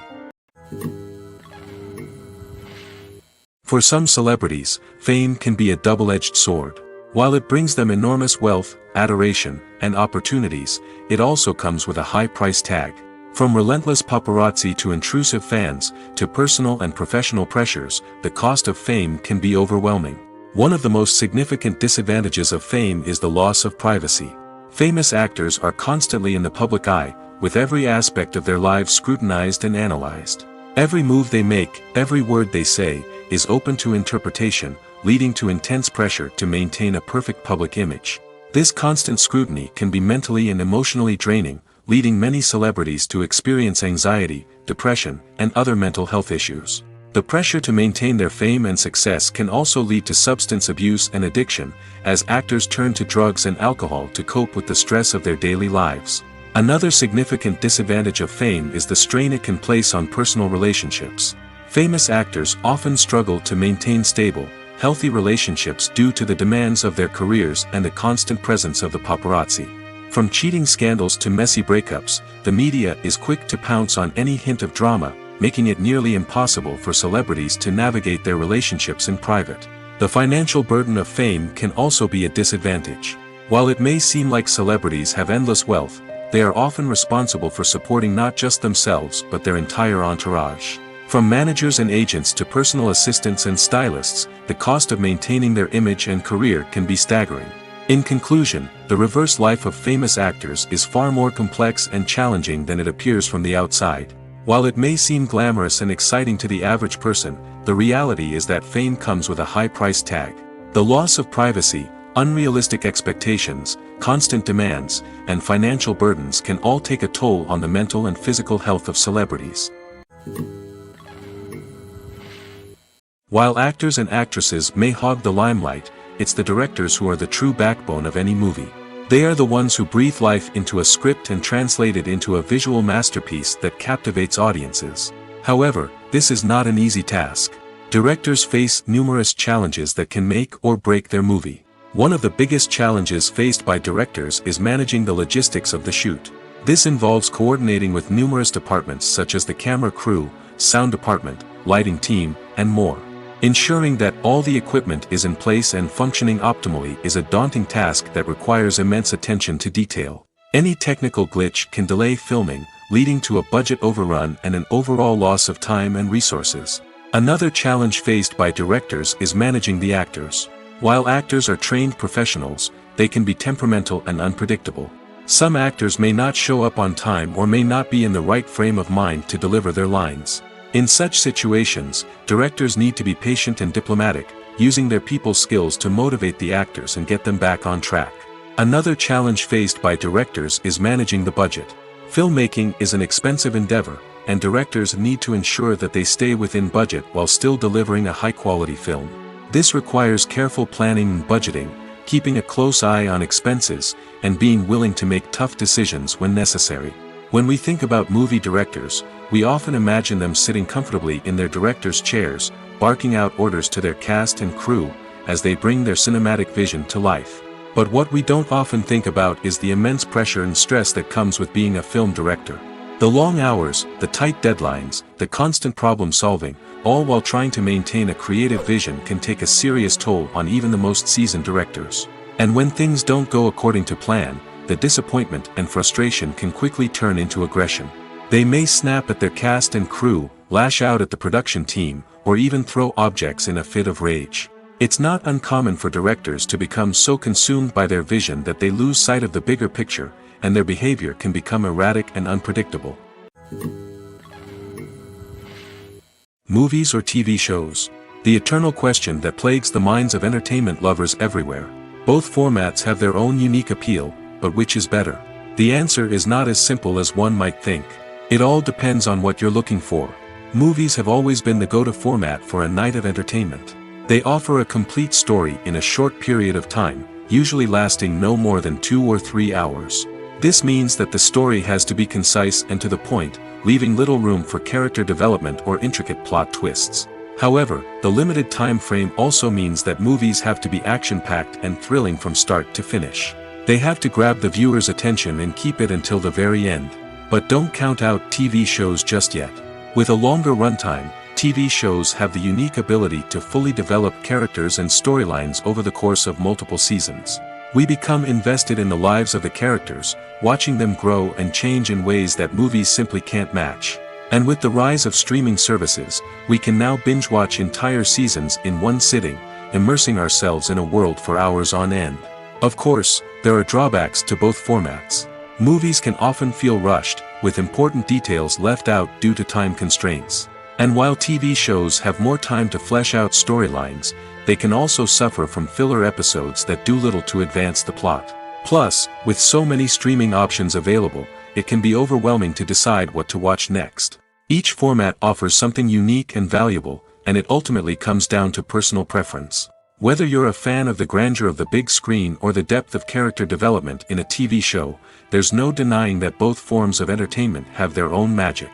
For some celebrities, fame can be a double-edged sword. While it brings them enormous wealth, adoration, and opportunities, it also comes with a high price tag. From relentless paparazzi to intrusive fans, to personal and professional pressures, the cost of fame can be overwhelming. One of the most significant disadvantages of fame is the loss of privacy. Famous actors are constantly in the public eye, with every aspect of their lives scrutinized and analyzed. Every move they make, every word they say, is open to interpretation, leading to intense pressure to maintain a perfect public image. This constant scrutiny can be mentally and emotionally draining, leading many celebrities to experience anxiety, depression, and other mental health issues. The pressure to maintain their fame and success can also lead to substance abuse and addiction, as actors turn to drugs and alcohol to cope with the stress of their daily lives. Another significant disadvantage of fame is the strain it can place on personal relationships. Famous actors often struggle to maintain stable, healthy relationships due to the demands of their careers and the constant presence of the paparazzi. From cheating scandals to messy breakups, the media is quick to pounce on any hint of drama, making it nearly impossible for celebrities to navigate their relationships in private. The financial burden of fame can also be a disadvantage. While it may seem like celebrities have endless wealth, they are often responsible for supporting not just themselves but their entire entourage. From managers and agents to personal assistants and stylists, the cost of maintaining their image and career can be staggering. In conclusion, the reverse life of famous actors is far more complex and challenging than it appears from the outside. While it may seem glamorous and exciting to the average person, the reality is that fame comes with a high price tag. The loss of privacy, unrealistic expectations, constant demands, and financial burdens can all take a toll on the mental and physical health of celebrities. While actors and actresses may hog the limelight, it's the directors who are the true backbone of any movie. They are the ones who breathe life into a script and translate it into a visual masterpiece that captivates audiences. However, this is not an easy task. Directors face numerous challenges that can make or break their movie. One of the biggest challenges faced by directors is managing the logistics of the shoot. This involves coordinating with numerous departments such as the camera crew, sound department, lighting team, and more. Ensuring that all the equipment is in place and functioning optimally is a daunting task that requires immense attention to detail. Any technical glitch can delay filming, leading to a budget overrun and an overall loss of time and resources. Another challenge faced by directors is managing the actors. While actors are trained professionals, they can be temperamental and unpredictable. Some actors may not show up on time or may not be in the right frame of mind to deliver their lines. In such situations, directors need to be patient and diplomatic, using their people skills to motivate the actors and get them back on track. Another challenge faced by directors is managing the budget. Filmmaking is an expensive endeavor, and directors need to ensure that they stay within budget while still delivering a high-quality film. This requires careful planning and budgeting, keeping a close eye on expenses, and being willing to make tough decisions when necessary. When we think about movie directors, we often imagine them sitting comfortably in their director's chairs, barking out orders to their cast and crew, as they bring their cinematic vision to life. But what we don't often think about is the immense pressure and stress that comes with being a film director. The long hours, the tight deadlines, the constant problem solving, all while trying to maintain a creative vision can take a serious toll on even the most seasoned directors. And when things don't go according to plan, the disappointment and frustration can quickly turn into aggression. They may snap at their cast and crew, lash out at the production team, or even throw objects in a fit of rage. It's not uncommon for directors to become so consumed by their vision that they lose sight of the bigger picture, and their behavior can become erratic and unpredictable. Movies or TV shows? The eternal question that plagues the minds of entertainment lovers everywhere. Both formats have their own unique appeal, but which is better? The answer is not as simple as one might think. It all depends on what you're looking for. Movies have always been the go-to format for a night of entertainment. They offer a complete story in a short period of time, usually lasting no more than 2 or 3 hours. This means that the story has to be concise and to the point, leaving little room for character development or intricate plot twists. However, the limited time frame also means that movies have to be action-packed and thrilling from start to finish. They have to grab the viewer's attention and keep it until the very end. But don't count out TV shows just yet. With a longer runtime, TV shows have the unique ability to fully develop characters and storylines over the course of multiple seasons. We become invested in the lives of the characters, watching them grow and change in ways that movies simply can't match. And with the rise of streaming services, we can now binge-watch entire seasons in one sitting, immersing ourselves in a world for hours on end. Of course, there are drawbacks to both formats. Movies can often feel rushed, with important details left out due to time constraints. And while TV shows have more time to flesh out storylines, they can also suffer from filler episodes that do little to advance the plot. Plus, with so many streaming options available, it can be overwhelming to decide what to watch next. Each format offers something unique and valuable, and it ultimately comes down to personal preference. Whether you're a fan of the grandeur of the big screen or the depth of character development in a TV show, there's no denying that both forms of entertainment have their own magic.